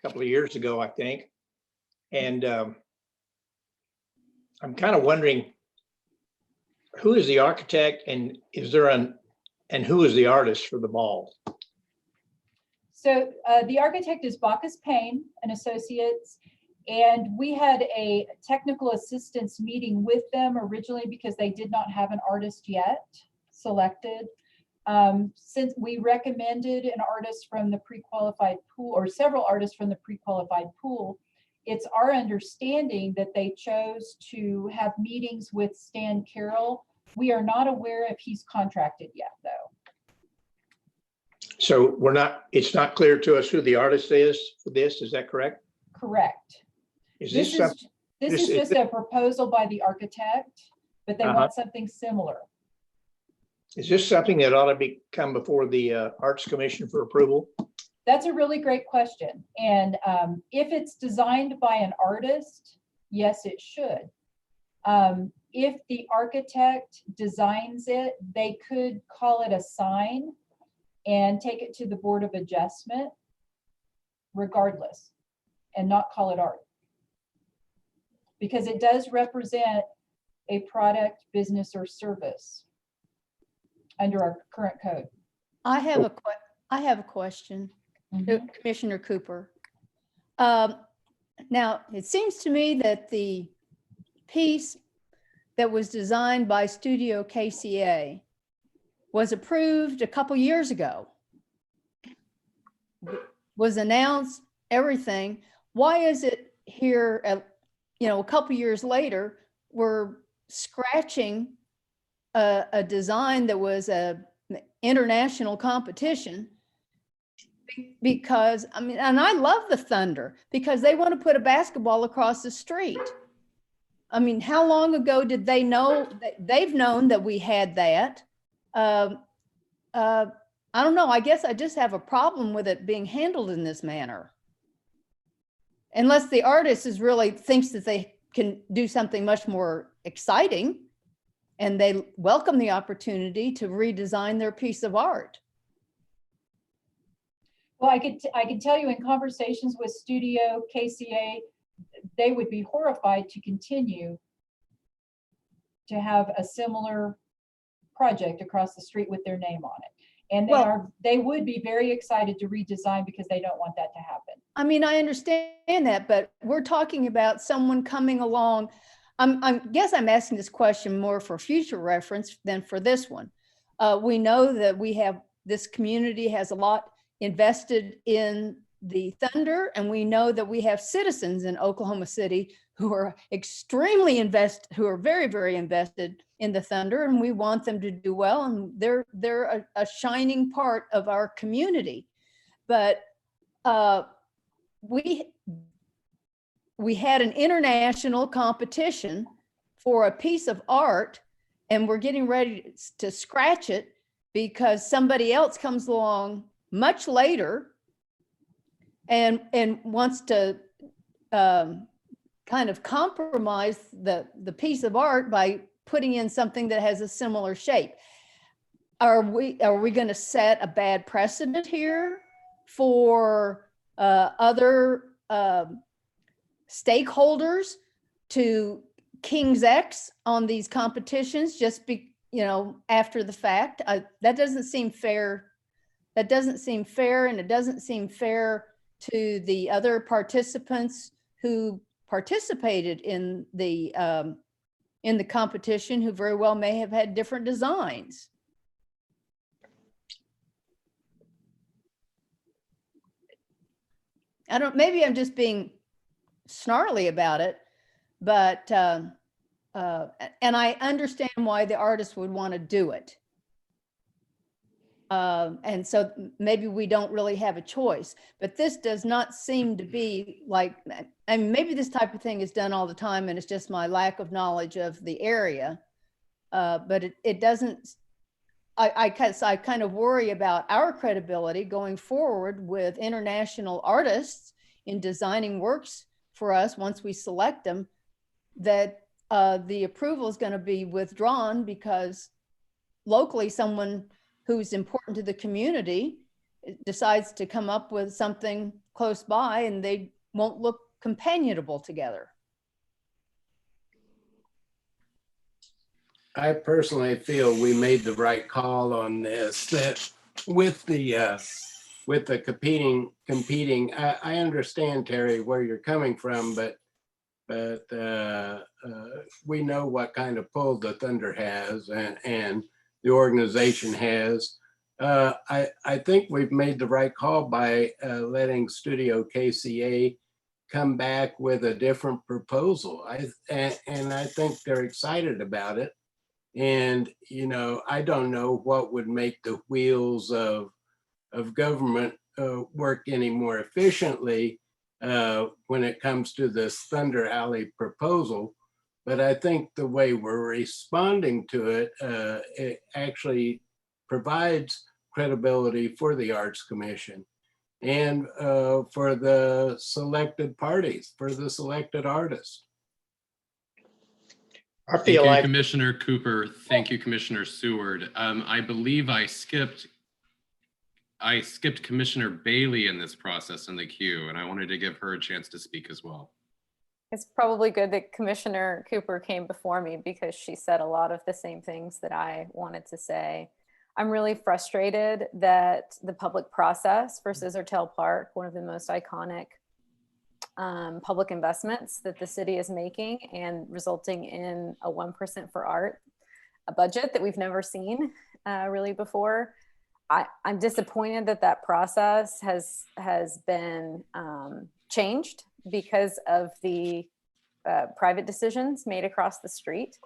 Speaker 8: a couple of years ago, I think. And I'm kind of wondering, who is the architect and who is the artist for the mall?
Speaker 1: So the architect is Bacchus Payne and Associates. And we had a technical assistance meeting with them originally because they did not have an artist yet selected. Since we recommended an artist from the pre-qualified pool, or several artists from the pre-qualified pool, it's our understanding that they chose to have meetings with Stan Carroll. We are not aware if he's contracted yet, though.
Speaker 8: So it's not clear to us who the artist is for this, is that correct?
Speaker 1: Correct.
Speaker 8: Is
Speaker 1: This is just a proposal by the architect, but they want something similar.
Speaker 8: Is this something that ought to come before the Arts Commission for approval?
Speaker 1: That's a really great question. And if it's designed by an artist, yes, it should. If the architect designs it, they could call it a sign and take it to the Board of Adjustment regardless and not call it art. Because it does represent a product, business, or service under our current code.
Speaker 6: I have a question, Commissioner Cooper. Now, it seems to me that the piece that was designed by Studio KCA was approved a couple years ago, was announced, everything. Why is it here, a couple years later, we're scratching a design that was an international competition? Because, and I love the Thunder because they want to put a basketball across the street. How long ago did they know? They've known that we had that. I don't know. I guess I just have a problem with it being handled in this manner. Unless the artist really thinks that they can do something much more exciting and they welcome the opportunity to redesign their piece of art.
Speaker 1: Well, I could tell you in conversations with Studio KCA, they would be horrified to continue to have a similar project across the street with their name on it. And they would be very excited to redesign because they don't want that to happen.
Speaker 6: I understand that, but we're talking about someone coming along. I guess I'm asking this question more for future reference than for this one. We know that this community has a lot invested in the Thunder, and we know that we have citizens in Oklahoma City who are who are very, very invested in the Thunder, and we want them to do well, and they're a shining part of our community. But we had an international competition for a piece of art, and we're getting ready to scratch it because somebody else comes along much later and wants to kind of compromise the piece of art by putting in something that has a similar shape. Are we going to set a bad precedent here for other stakeholders to King's X on these competitions just after the fact? That doesn't seem fair. That doesn't seem fair, and it doesn't seem fair to the other participants who participated in the competition, who very well may have had different designs. Maybe I'm just being snarly about it, but and I understand why the artist would want to do it. And so maybe we don't really have a choice, but this does not seem to be like, I mean, maybe this type of thing is done all the time and it's just my lack of knowledge of the area. But it doesn't, I kind of worry about our credibility going forward with international artists in designing works for us once we select them, that the approval is going to be withdrawn because locally someone who's important to the community decides to come up with something close by and they won't look companionable together.
Speaker 13: I personally feel we made the right call on this, that with the competing, I understand, Terry, where you're coming from, but we know what kind of pull the Thunder has and the organization has. I think we've made the right call by letting Studio KCA come back with a different proposal. And I think they're excited about it. And, you know, I don't know what would make the wheels of government work any more efficiently when it comes to this Thunder Alley proposal. But I think the way we're responding to it, it actually provides credibility for the Arts Commission and for the selected parties, for the selected artists.
Speaker 8: I feel
Speaker 2: Thank you,
Speaker 8: like
Speaker 2: Commissioner Cooper. Thank you, Commissioner Seward. I believe I skipped Commissioner Bailey in this process in the queue, and I wanted to give her a chance to speak as well.
Speaker 11: It's probably good that Commissioner Cooper came before me because she said a lot of the same things that I wanted to say. I'm really frustrated that the public process for Scissortail Park, one of the most iconic public investments that the city is making and resulting in a 1% for art, a budget that we've never seen really before. I'm disappointed that that process has been changed because of the private decisions made across the street.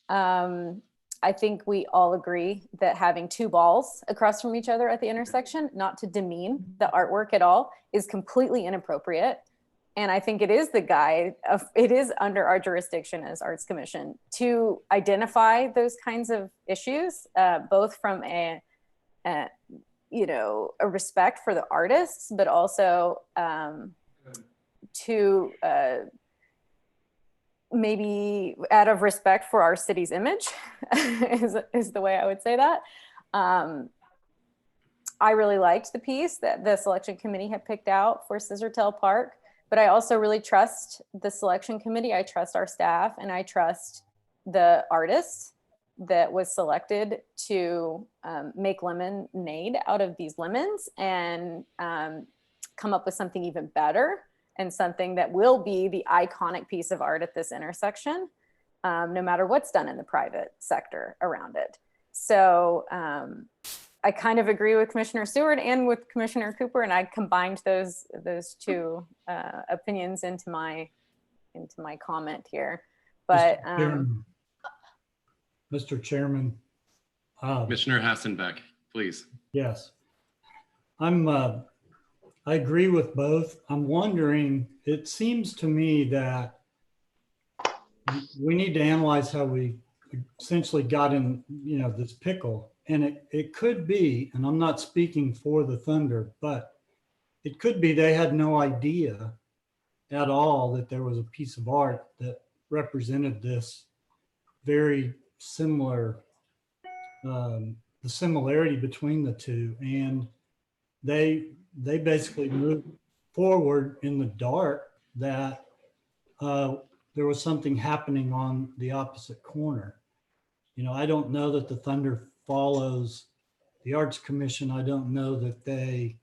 Speaker 11: I think we all agree that having two balls across from each other at the intersection, not to demean the artwork at all, is completely inappropriate. And I think it is the guide of, it is under our jurisdiction as Arts Commission to identify those kinds of issues, both from a respect for the artists, but also to maybe out of respect for our city's image is the way I would say that. I really liked the piece that the selection committee had picked out for Scissortail Park, but I also really trust the selection committee. I trust our staff and I trust the artist that was selected to make lemonade out of these lemons and come up with something even better and something that will be the iconic piece of art at this intersection, no matter what's done in the private sector around it. So I kind of agree with Commissioner Seward and with Commissioner Cooper, and I combined those two opinions into my comment here. But
Speaker 7: Mr. Chairman.
Speaker 2: Commissioner Hassenbeck, please.
Speaker 7: Yes. I agree with both. I'm wondering, it seems to me that we need to analyze how we essentially got in, this pickle. And it could be, and I'm not speaking for the Thunder, but it could be they had no idea at all that there was a piece of art that represented this very similar, the similarity between the two. And they basically moved forward in the dark that there was something happening on the opposite corner. I don't know that the Thunder follows the Arts Commission. I don't know that they,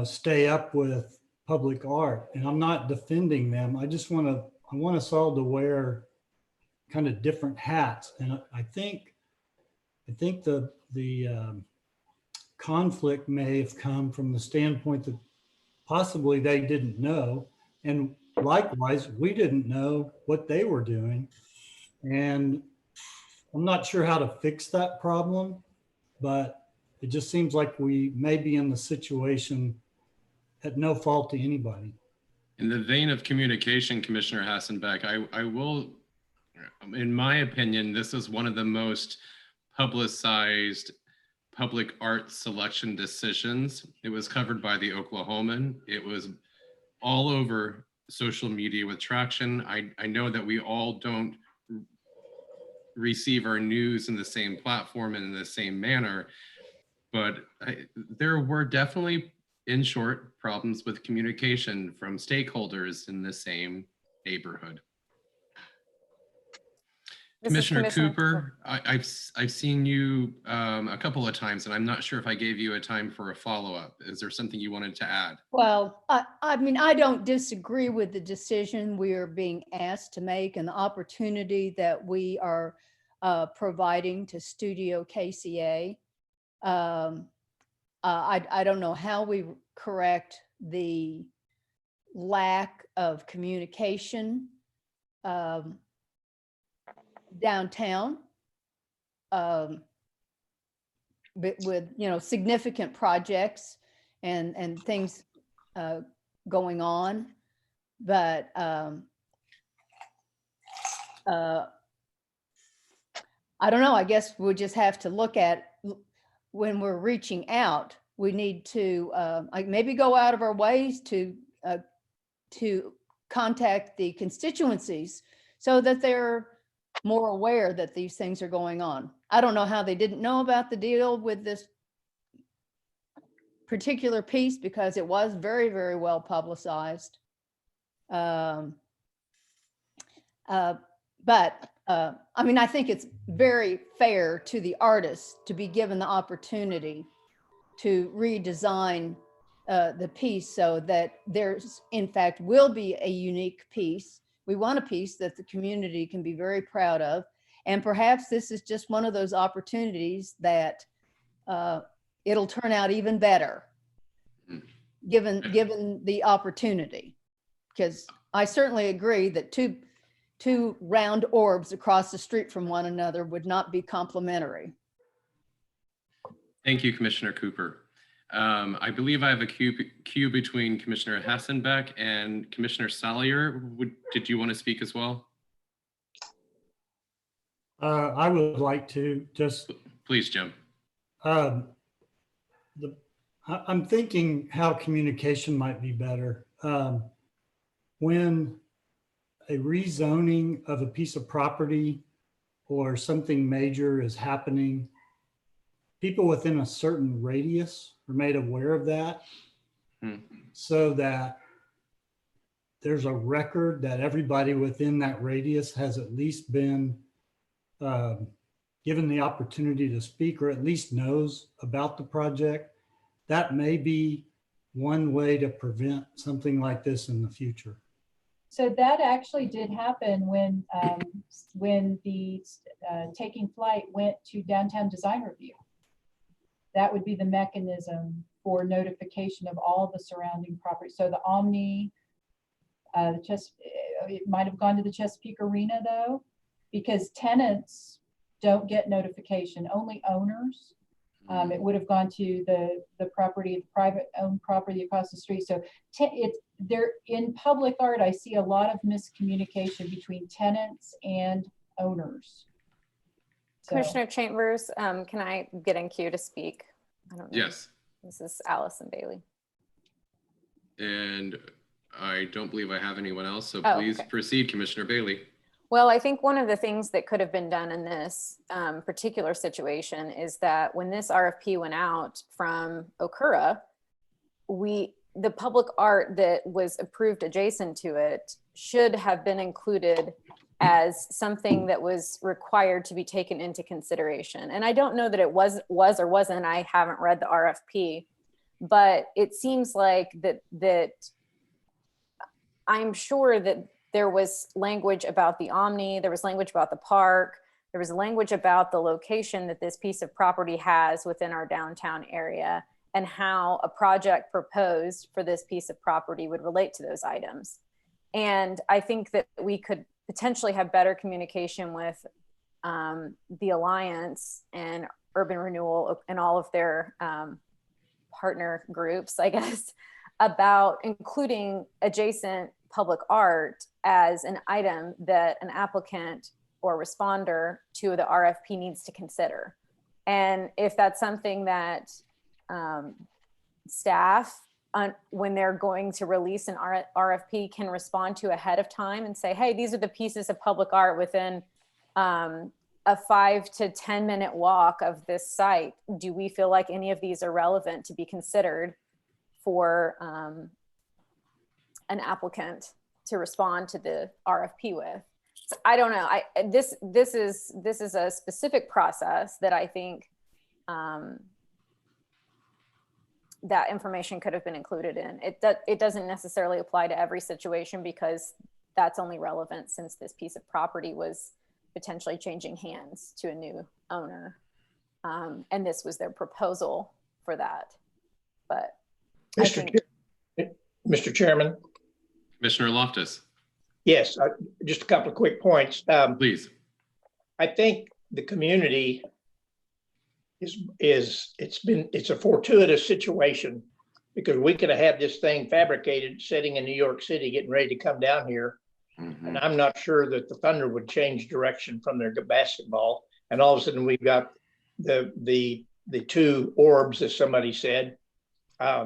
Speaker 7: stay up with public art. And I'm not defending them. I just want us all to wear kind of different hats. And I think the conflict may have come from the standpoint that possibly they didn't know. And likewise, we didn't know what they were doing. And I'm not sure how to fix that problem, but it just seems like we may be in the situation at no fault to anybody.
Speaker 2: In the vein of communication, Commissioner Hassenbeck, I will, in my opinion, this is one of the most publicized public art selection decisions. It was covered by the Oklahoman. It was all over social media with traction. I know that we all don't receive our news in the same platform and in the same manner, but there were definitely, in short, problems with communication from stakeholders in the same neighborhood. Commissioner Cooper, I've seen you a couple of times, and I'm not sure if I gave you a time for a follow-up. Is there something you wanted to add?
Speaker 6: Well, I mean, I don't disagree with the decision we are being asked to make and the opportunity that we are providing to Studio KCA. I don't know how we correct the lack of communication downtown, but with, you know, significant projects and things going on. But I don't know, I guess we'll just have to look at when we're reaching out, we need to maybe go out of our ways to contact the constituencies so that they're more aware that these things are going on. I don't know how they didn't know about the deal with this particular piece because it was very, very well publicized. But I mean, I think it's very fair to the artists to be given the opportunity to redesign the piece so that there's, in fact, will be a unique piece. We want a piece that the community can be very proud of. And perhaps this is just one of those opportunities that it'll turn out even better given the opportunity. Because I certainly agree that two round orbs across the street from one another would not be complementary.
Speaker 2: Thank you, Commissioner Cooper. I believe I have a queue between Commissioner Hassenbeck and Commissioner Salyer. Did you want to speak as well?
Speaker 7: I would like to just.
Speaker 2: Please, Jim.
Speaker 7: I'm thinking how communication might be better. When a rezoning of a piece of property or something major is happening, people within a certain radius are made aware of that so that there's a record that everybody within that radius has at least been given the opportunity to speak or at least knows about the project. That may be one way to prevent something like this in the future.
Speaker 1: So that actually did happen when the Taking Flight went to Downtown Design Review. That would be the mechanism for notification of all the surrounding properties. So the Omni, it might have gone to the Chesapeake Arena though, because tenants don't get notification, only owners. It would have gone to the property, the private owned property across the street. So there in public art, I see a lot of miscommunication between tenants and owners. So.
Speaker 11: Commissioner Chambers, can I get in queue to speak? I don't know.
Speaker 2: Yes.
Speaker 11: This is Allison Bailey.
Speaker 2: And I don't believe I have anyone else, so please
Speaker 11: okay.
Speaker 2: proceed, Commissioner Bailey.
Speaker 11: Well, I think one of the things that could have been done in this particular situation is that when this RFP went out from Okura, the public art that was approved adjacent to it should have been included as something that was required to be taken into consideration. And I don't know that it was or wasn't, I haven't read the RFP, but it seems like that I'm sure that there was language about the Omni, there was language about the park, there was language about the location that this piece of property has within our downtown area and how a project proposed for this piece of property would relate to those items. And I think that we could potentially have better communication with the Alliance and Urban Renewal and all of their partner groups, I guess, about including adjacent public art as an item that an applicant or responder to the RFP needs to consider. And if that's something that staff, when they're going to release an RFP, can respond to ahead of time and say, hey, these are the pieces of public art within a 5 to 10 minute walk of this site. Do we feel like any of these are relevant to be considered for an applicant to respond to the RFP with? So I don't know. This is a specific process that I think that information could have been included in. It doesn't necessarily apply to every situation, because that's only relevant since this piece of property was potentially changing hands to a new owner. And this was their proposal for that. But
Speaker 8: Mr. Chairman.
Speaker 2: Commissioner Loftus.
Speaker 8: Yes, just a couple of quick points.
Speaker 2: Please.
Speaker 8: I think the community it's a fortuitous situation, because we could have had this thing fabricated sitting in New York City getting ready to come down here. And I'm not sure that the Thunder would change direction from their basketball. And all of a sudden we've got the two orbs, as somebody said.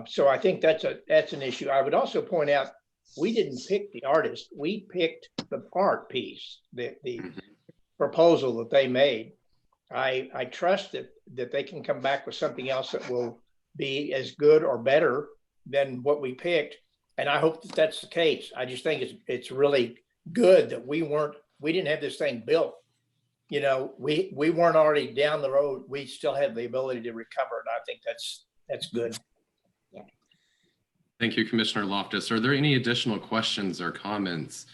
Speaker 8: So I think that's an issue. I would also point out, we didn't pick the artist. We picked the art piece, the proposal that they made. I trust that they can come back with something else that will be as good or better than what we picked. And I hope that that's the case. I just think it's really good that we didn't have this thing built. You know, we weren't already down the road. We still have the ability to recover. And I think that's good.
Speaker 3: Yeah.
Speaker 2: Thank you, Commissioner Loftus. Are there any additional questions or comments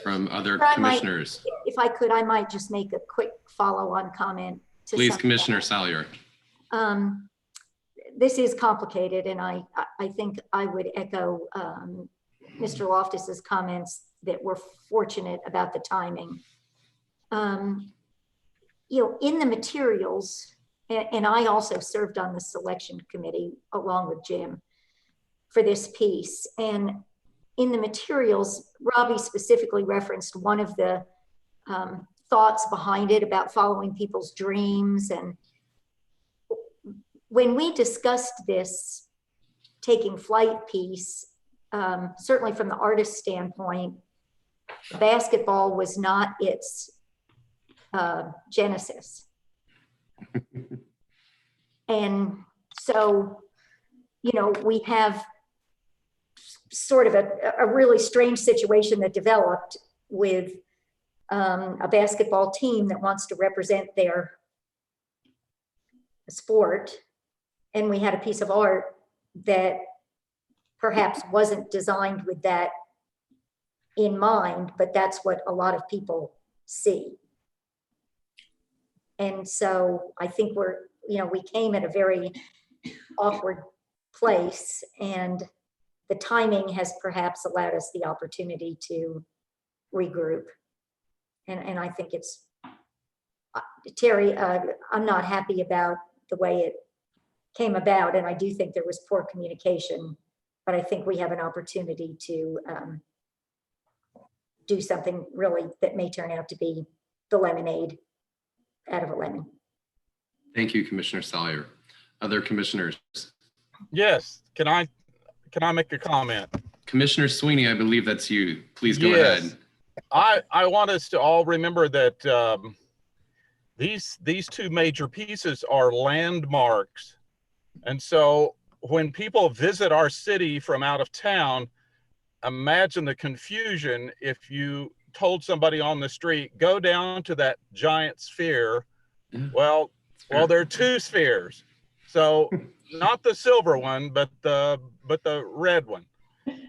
Speaker 2: from other commissioners?
Speaker 3: If I could, I might just make a quick follow-on comment.
Speaker 2: Please, Commissioner Salyer.
Speaker 3: This is complicated, and I think I would echo Mr. Loftus's comments that we're fortunate about the timing. You know, in the materials, and I also served on the selection committee along with Jim for this piece, and in the materials, Robbie specifically referenced one of the thoughts behind it about following people's dreams. And when we discussed this taking flight piece, certainly from the artist standpoint, basketball was not its genesis. And so, you know, we have sort of a really strange situation that developed with a basketball team that wants to represent their sport. And we had a piece of art that perhaps wasn't designed with that in mind, but that's what a lot of people see. And so I think we came at a very awkward place, and the timing has perhaps allowed us the opportunity to regroup. And I think it's, Terry, I'm not happy about the way it came about, and I do think there was poor communication, but I think we have an opportunity to do something really that may turn out to be the lemonade out of a lemon.
Speaker 2: Thank you, Commissioner Salyer. Other commissioners?
Speaker 15: Yes, can I make a comment?
Speaker 2: Commissioner Sweeney, I believe that's you. Please go
Speaker 15: Yes.
Speaker 2: ahead.
Speaker 15: I want us to all remember that these two major pieces are landmarks. And so when people visit our city from out of town, imagine the confusion if you told somebody on the street, go down to that giant sphere. Well, there are two spheres. So not the silver one, but the red one.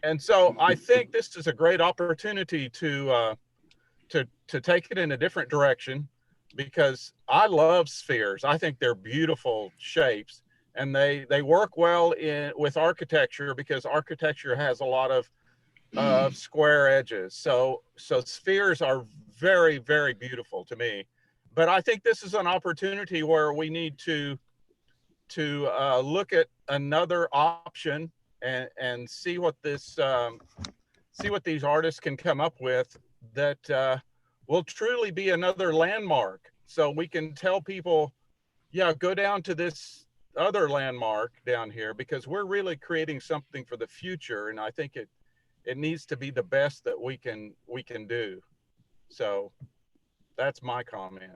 Speaker 15: And so I think this is a great opportunity to take it in a different direction, because I love spheres. I think they're beautiful shapes, and they work well with architecture, because architecture has a lot of square edges. So spheres are very, very beautiful to me. but I think this is an opportunity where we need to look at another option and see what this see what these artists can come up with that will truly be another landmark. So we can tell people, yeah, go down to this other landmark down here, because we're really creating something for the future, and I think it needs to be the best that we can do. So that's my comment.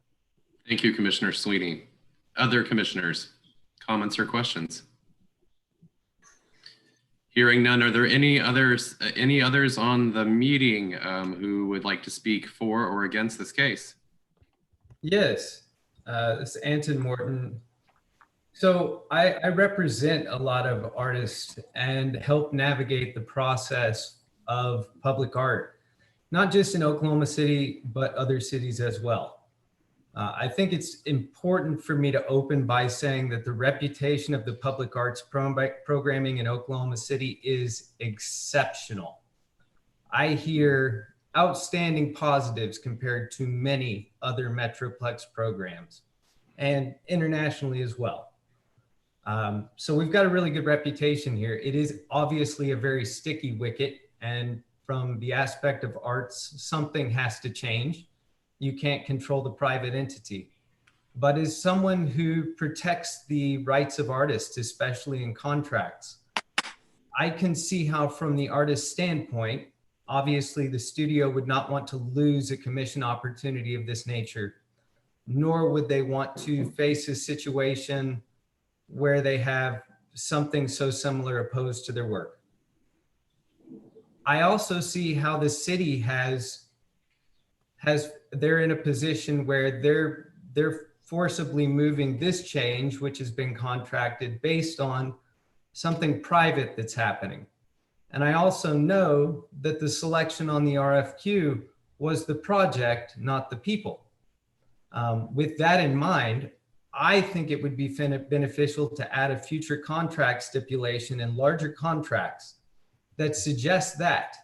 Speaker 2: Thank you, Commissioner Sweeney. Other commissioners, comments or questions? Hearing none, are there any others on the meeting who would like to speak for or against this case?
Speaker 17: Yes, this is Anton Morton. So I represent a lot of artists and help navigate the process of public art, not just in Oklahoma City, but other cities as well. I think it's important for me to open by saying that the reputation of the public arts programming in Oklahoma City is exceptional. I hear outstanding positives compared to many other Metroplex programs and internationally as well. So we've got a really good reputation here. It is obviously a very sticky wicket, and from the aspect of arts, something has to change. You can't control the private entity. But as someone who protects the rights of artists, especially in contracts, I can see how from the artist's standpoint, obviously the studio would not want to lose a commission opportunity of this nature, nor would they want to face a situation where they have something so similar opposed to their work. I also see how the city they're in a position where they're forcibly moving this change, which has been contracted based on something private that's happening. And I also know that the selection on the RFQ was the project, not the people. With that in mind, I think it would be beneficial to add a future contract stipulation in larger contracts that suggests that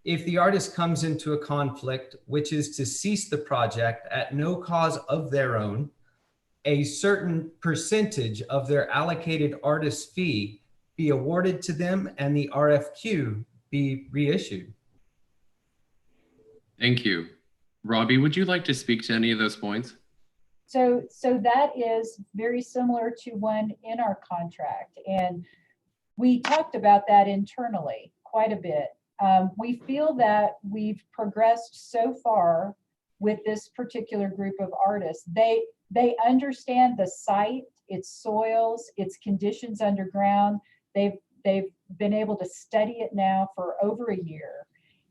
Speaker 17: if the artist comes into a conflict, which is to cease the project at no cause of their own, a certain percentage of their allocated artist fee be awarded to them and the RFQ be reissued.
Speaker 2: Thank you. Robbie, would you like to speak to any of those points?
Speaker 1: So that is very similar to one in our contract. And we talked about that internally quite a bit. We feel that we've progressed so far with this particular group of artists. They understand the site, its soils, its conditions underground. They've been able to study it now for over a year.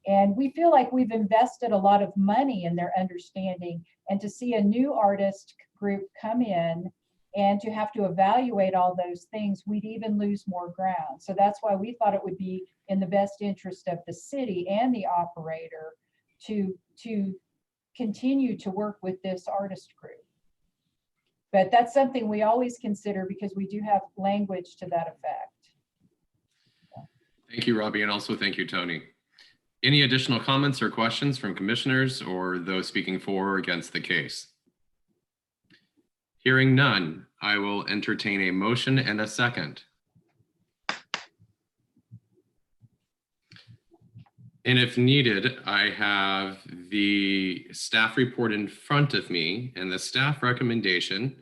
Speaker 1: And we feel like we've invested a lot of money in their understanding, and to see a new artist group come in and to have to evaluate all those things, we'd even lose more ground. So that's why we thought it would be in the best interest of the city and the operator to continue to work with this artist group. But that's something we always consider because we do have language to that effect.
Speaker 2: Thank you, Robbie, and also thank you, Tony. Any additional comments or questions from commissioners or those speaking for or against the case? Hearing none, I will entertain a motion and a second. And if needed, I have the staff report in front of me, and the staff recommendation,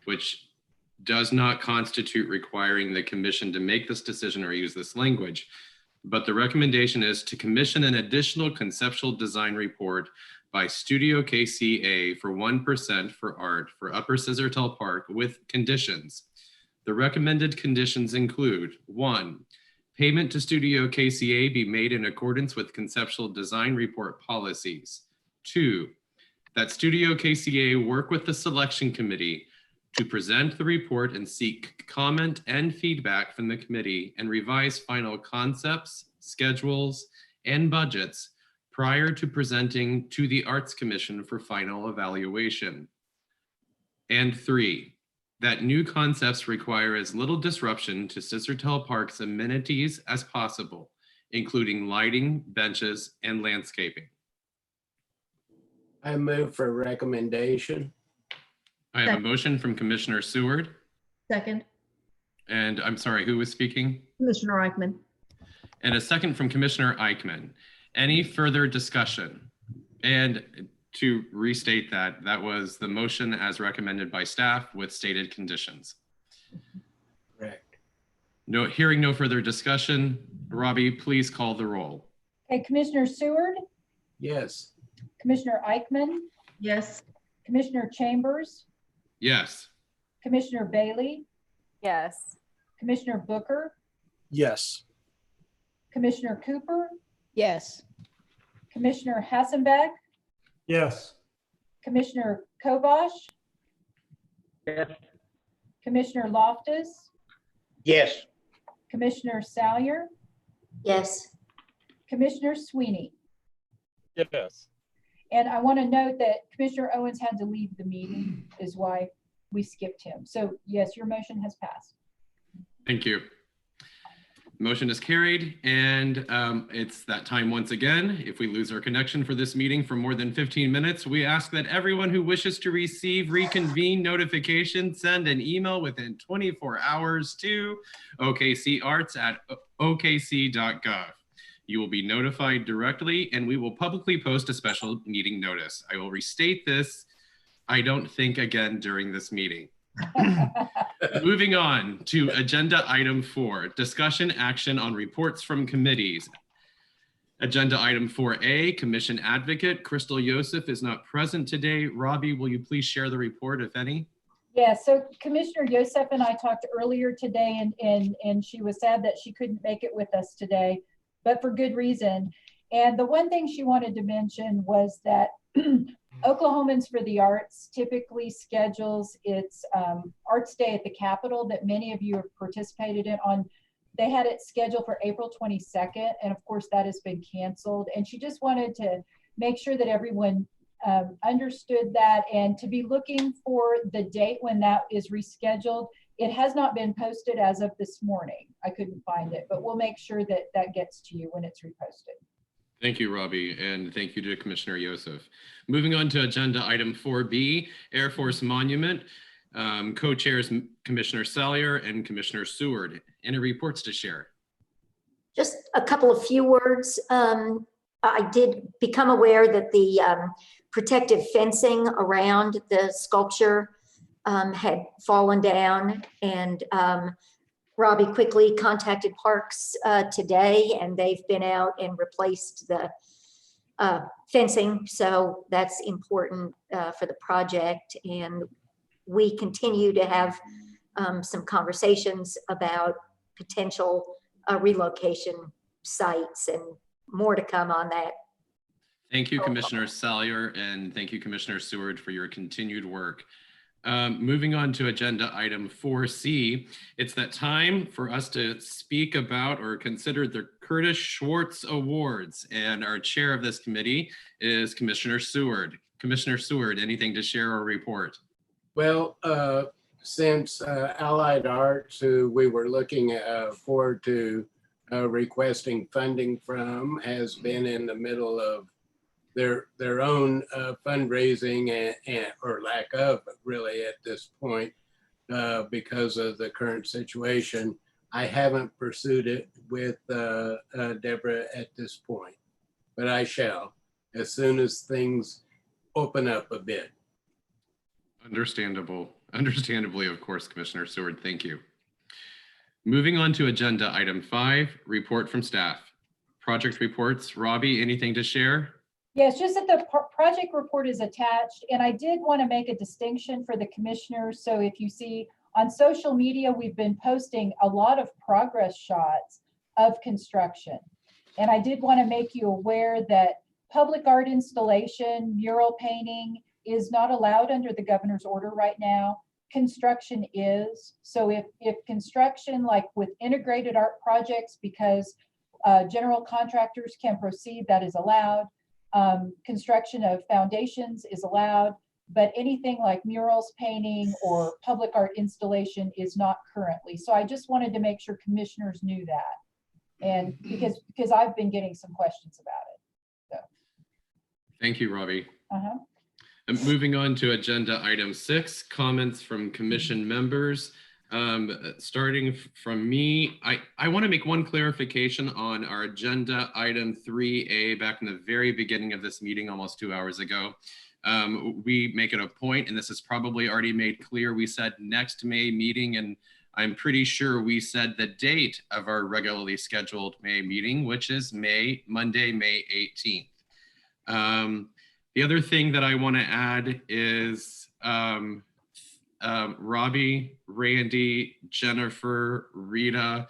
Speaker 2: which does not constitute requiring the commission to make this decision or use this language, but the recommendation is to commission an additional conceptual design report by Studio KCA for 1% for art for Upper Scissortail Park with conditions. The recommended conditions include: 1, payment to Studio KCA be made in accordance with conceptual design report policies. 2, that Studio KCA work with the selection committee to present the report and seek comment and feedback from the committee and revise final concepts, schedules, and budgets prior to presenting to the Arts Commission for final evaluation. And 3, that new concepts require as little disruption to Scissortail Park's amenities as possible, including lighting, benches, and landscaping.
Speaker 13: I move for recommendation.
Speaker 2: I have a
Speaker 10: Second.
Speaker 2: motion from Commissioner Seward.
Speaker 10: Second,
Speaker 2: And I'm sorry, who was speaking?
Speaker 10: Commissioner Eichmann.
Speaker 2: And a second from Commissioner Eichmann. Any further discussion? And to restate that, that was the motion as recommended by staff with stated conditions.
Speaker 13: Correct.
Speaker 2: No, hearing no further discussion, Robbie, please call the roll.
Speaker 1: Okay, Commissioner Seward,
Speaker 13: Yes.
Speaker 1: Commissioner Eichmann,
Speaker 10: Yes.
Speaker 1: Commissioner Chambers,
Speaker 2: Yes.
Speaker 1: Commissioner Bailey,
Speaker 11: Yes.
Speaker 1: Commissioner Booker,
Speaker 4: Yes.
Speaker 1: Commissioner Cooper,
Speaker 6: Yes.
Speaker 1: Commissioner Hassenbeck,
Speaker 7: Yes.
Speaker 1: Commissioner Kovash,
Speaker 14: Yes.
Speaker 1: Commissioner Loftus,
Speaker 8: Yes.
Speaker 1: Commissioner Salyer,
Speaker 3: Yes.
Speaker 1: Commissioner Sweeney.
Speaker 15: Yes.
Speaker 1: And I want to note that Commissioner Owens had to leave the meeting is why we skipped him. So yes, your motion has passed.
Speaker 2: Thank you. Motion is carried, and it's that time once again. If we lose our connection for this meeting for more than 15 minutes, we ask that everyone who wishes to receive reconvene notification send an email within 24 hours to okcarts@okc.gov. You will be notified directly, and we will publicly post a special meeting notice. I will restate this, I don't think, again during this meeting. Moving on to agenda item 4, discussion action on reports from committees. Agenda item 4A, Commission Advocate Crystal Yosef is not present today. Robbie, will you please share the report, if any?
Speaker 1: Yeah, so Commissioner Yosef and I talked earlier today, and she was sad that she couldn't make it with us today, but for good reason. And the one thing she wanted to mention was that Oklahomans for the Arts typically schedules its Arts Day at the Capitol that many of you have participated in on. They had it scheduled for April 22nd, and of course that has been canceled. And she just wanted to make sure that everyone understood that and to be looking for the date when that is rescheduled. It has not been posted as of this morning. I couldn't find it, but we'll make sure that that gets to you when it's reposted.
Speaker 2: Thank you, Robbie, and thank you to Commissioner Yosef. Moving on to agenda item 4B, Air Force Monument. Co-chairs Commissioner Salyer and Commissioner Seward. Any reports to share?
Speaker 3: Just a couple of few words. I did become aware that the protective fencing around the sculpture had fallen down, and Robbie quickly contacted Parks today, and they've been out and replaced the fencing. So that's important for the project. And we continue to have some conversations about potential relocation sites, and more to come on that.
Speaker 2: Thank you, Commissioner Salyer, and thank you, Commissioner Seward, for your continued work. Moving on to agenda item 4C, it's that time for us to speak about or consider the Curtis Schwartz Awards. And our chair of this committee is Commissioner Seward. Commissioner Seward, anything to share or report?
Speaker 13: Well, since Allied Arts, who we were looking forward to requesting funding from, has been in the middle of their own fundraising and or lack of really at this point because of the current situation. I haven't pursued it with Deborah at this point, but I shall as soon as things open up a bit.
Speaker 2: Understandably, of course, Commissioner Seward, thank you. Moving on to agenda item 5, report from staff. Project reports. Robbie, anything to share?
Speaker 1: Yes, just that the project report is attached, and I did want to make a distinction for the commissioners. So if you see on social media, we've been posting a lot of progress shots of construction. And I did want to make you aware that public art installation, mural painting is not allowed under the governor's order right now. Construction is. So if construction, like with integrated art projects, because general contractors can proceed, that is allowed. Construction of foundations is allowed, but anything like murals, painting, or public art installation is not currently. So I just wanted to make sure commissioners knew that, and because I've been getting some questions about it. So.
Speaker 2: Thank you, Robbie. Moving on to agenda item 6, comments from commission members. Starting from me, I want to make one clarification on our agenda item 3A back in the very beginning of this meeting, almost 2 hours ago. We make it a point, and this is probably already made clear, we said next May meeting, and I'm pretty sure we said the date of our regularly scheduled May meeting, which is Monday, May 18th. The other thing that I want to add is Robbie, Randy, Jennifer, Rita,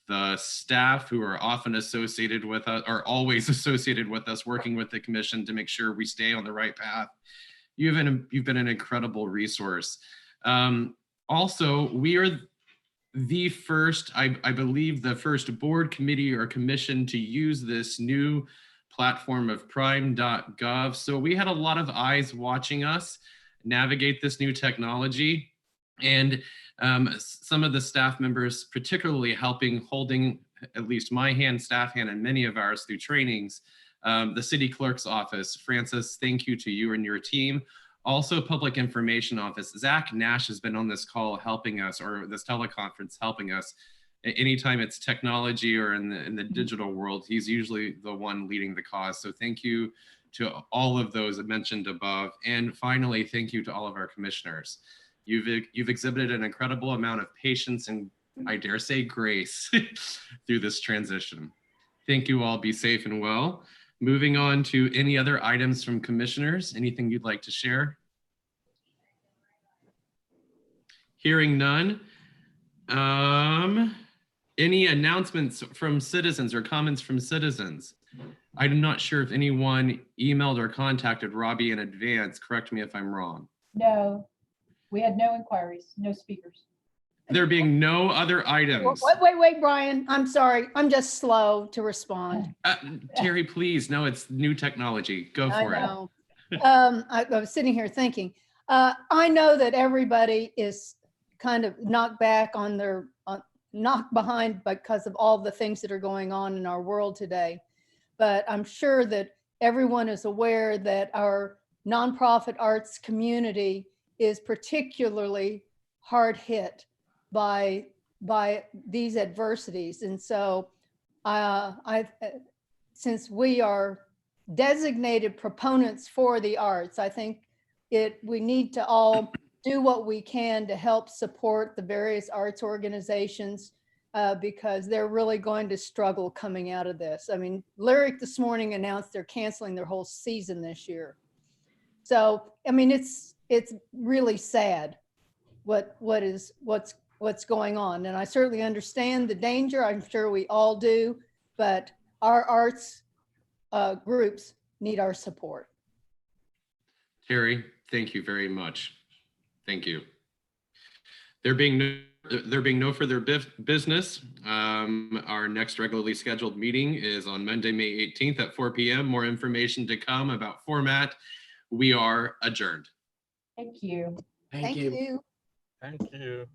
Speaker 2: the staff who are often associated with us, are always associated with us, working with the commission to make sure we stay on the right path. You've been an incredible resource. Also, we are the first, I believe, the first board, committee, or commission to use this new platform of prime.gov. So we had a lot of eyes watching us navigate this new technology, and some of the staff members particularly holding at least my hand, staff hand, and many of ours through trainings. The city clerk's office, Francis, thank you to you and your team. Also, public information office, Zach Nash has been on this call helping us, or this teleconference helping us. Anytime it's technology or in the digital world, he's usually the one leading the cause. So thank you to all of those mentioned above. And finally, thank you to all of our commissioners. You've exhibited an incredible amount of patience and, I dare say, grace through this transition. Thank you all. Be safe and well. Moving on to any other items from commissioners. Anything you'd like to share? Hearing none. Any announcements from citizens or comments from citizens? I'm not sure if anyone emailed or contacted Robbie in advance. Correct me if I'm wrong.
Speaker 1: No, we had no inquiries, no speakers.
Speaker 2: There being no other items.
Speaker 6: Wait, Brian, I'm sorry. I'm just slow to respond.
Speaker 2: Terry, please. No, it's new technology. Go for it.
Speaker 6: I was sitting here thinking, I know that everybody is kind of knocked behind because of all the things that are going on in our world today. But I'm sure that everyone is aware that our nonprofit arts community is particularly hard hit by these adversities. And so since we are designated proponents for the arts, I think we need to all do what we can to help support the various arts organizations because they're really going to struggle coming out of this. I mean, Lyric this morning announced they're canceling their whole season this year. So, I mean, it's really sad what's going on. And I certainly understand the danger. I'm sure we all do, but our arts groups need our support.
Speaker 2: Terry, thank you very much. Thank you. There being no further business, our next regularly scheduled meeting is on Monday, May 18th at 4 p.m. More information to come about format. We are adjourned.
Speaker 1: Thank you.
Speaker 13: Thank you.
Speaker 15: Thank you.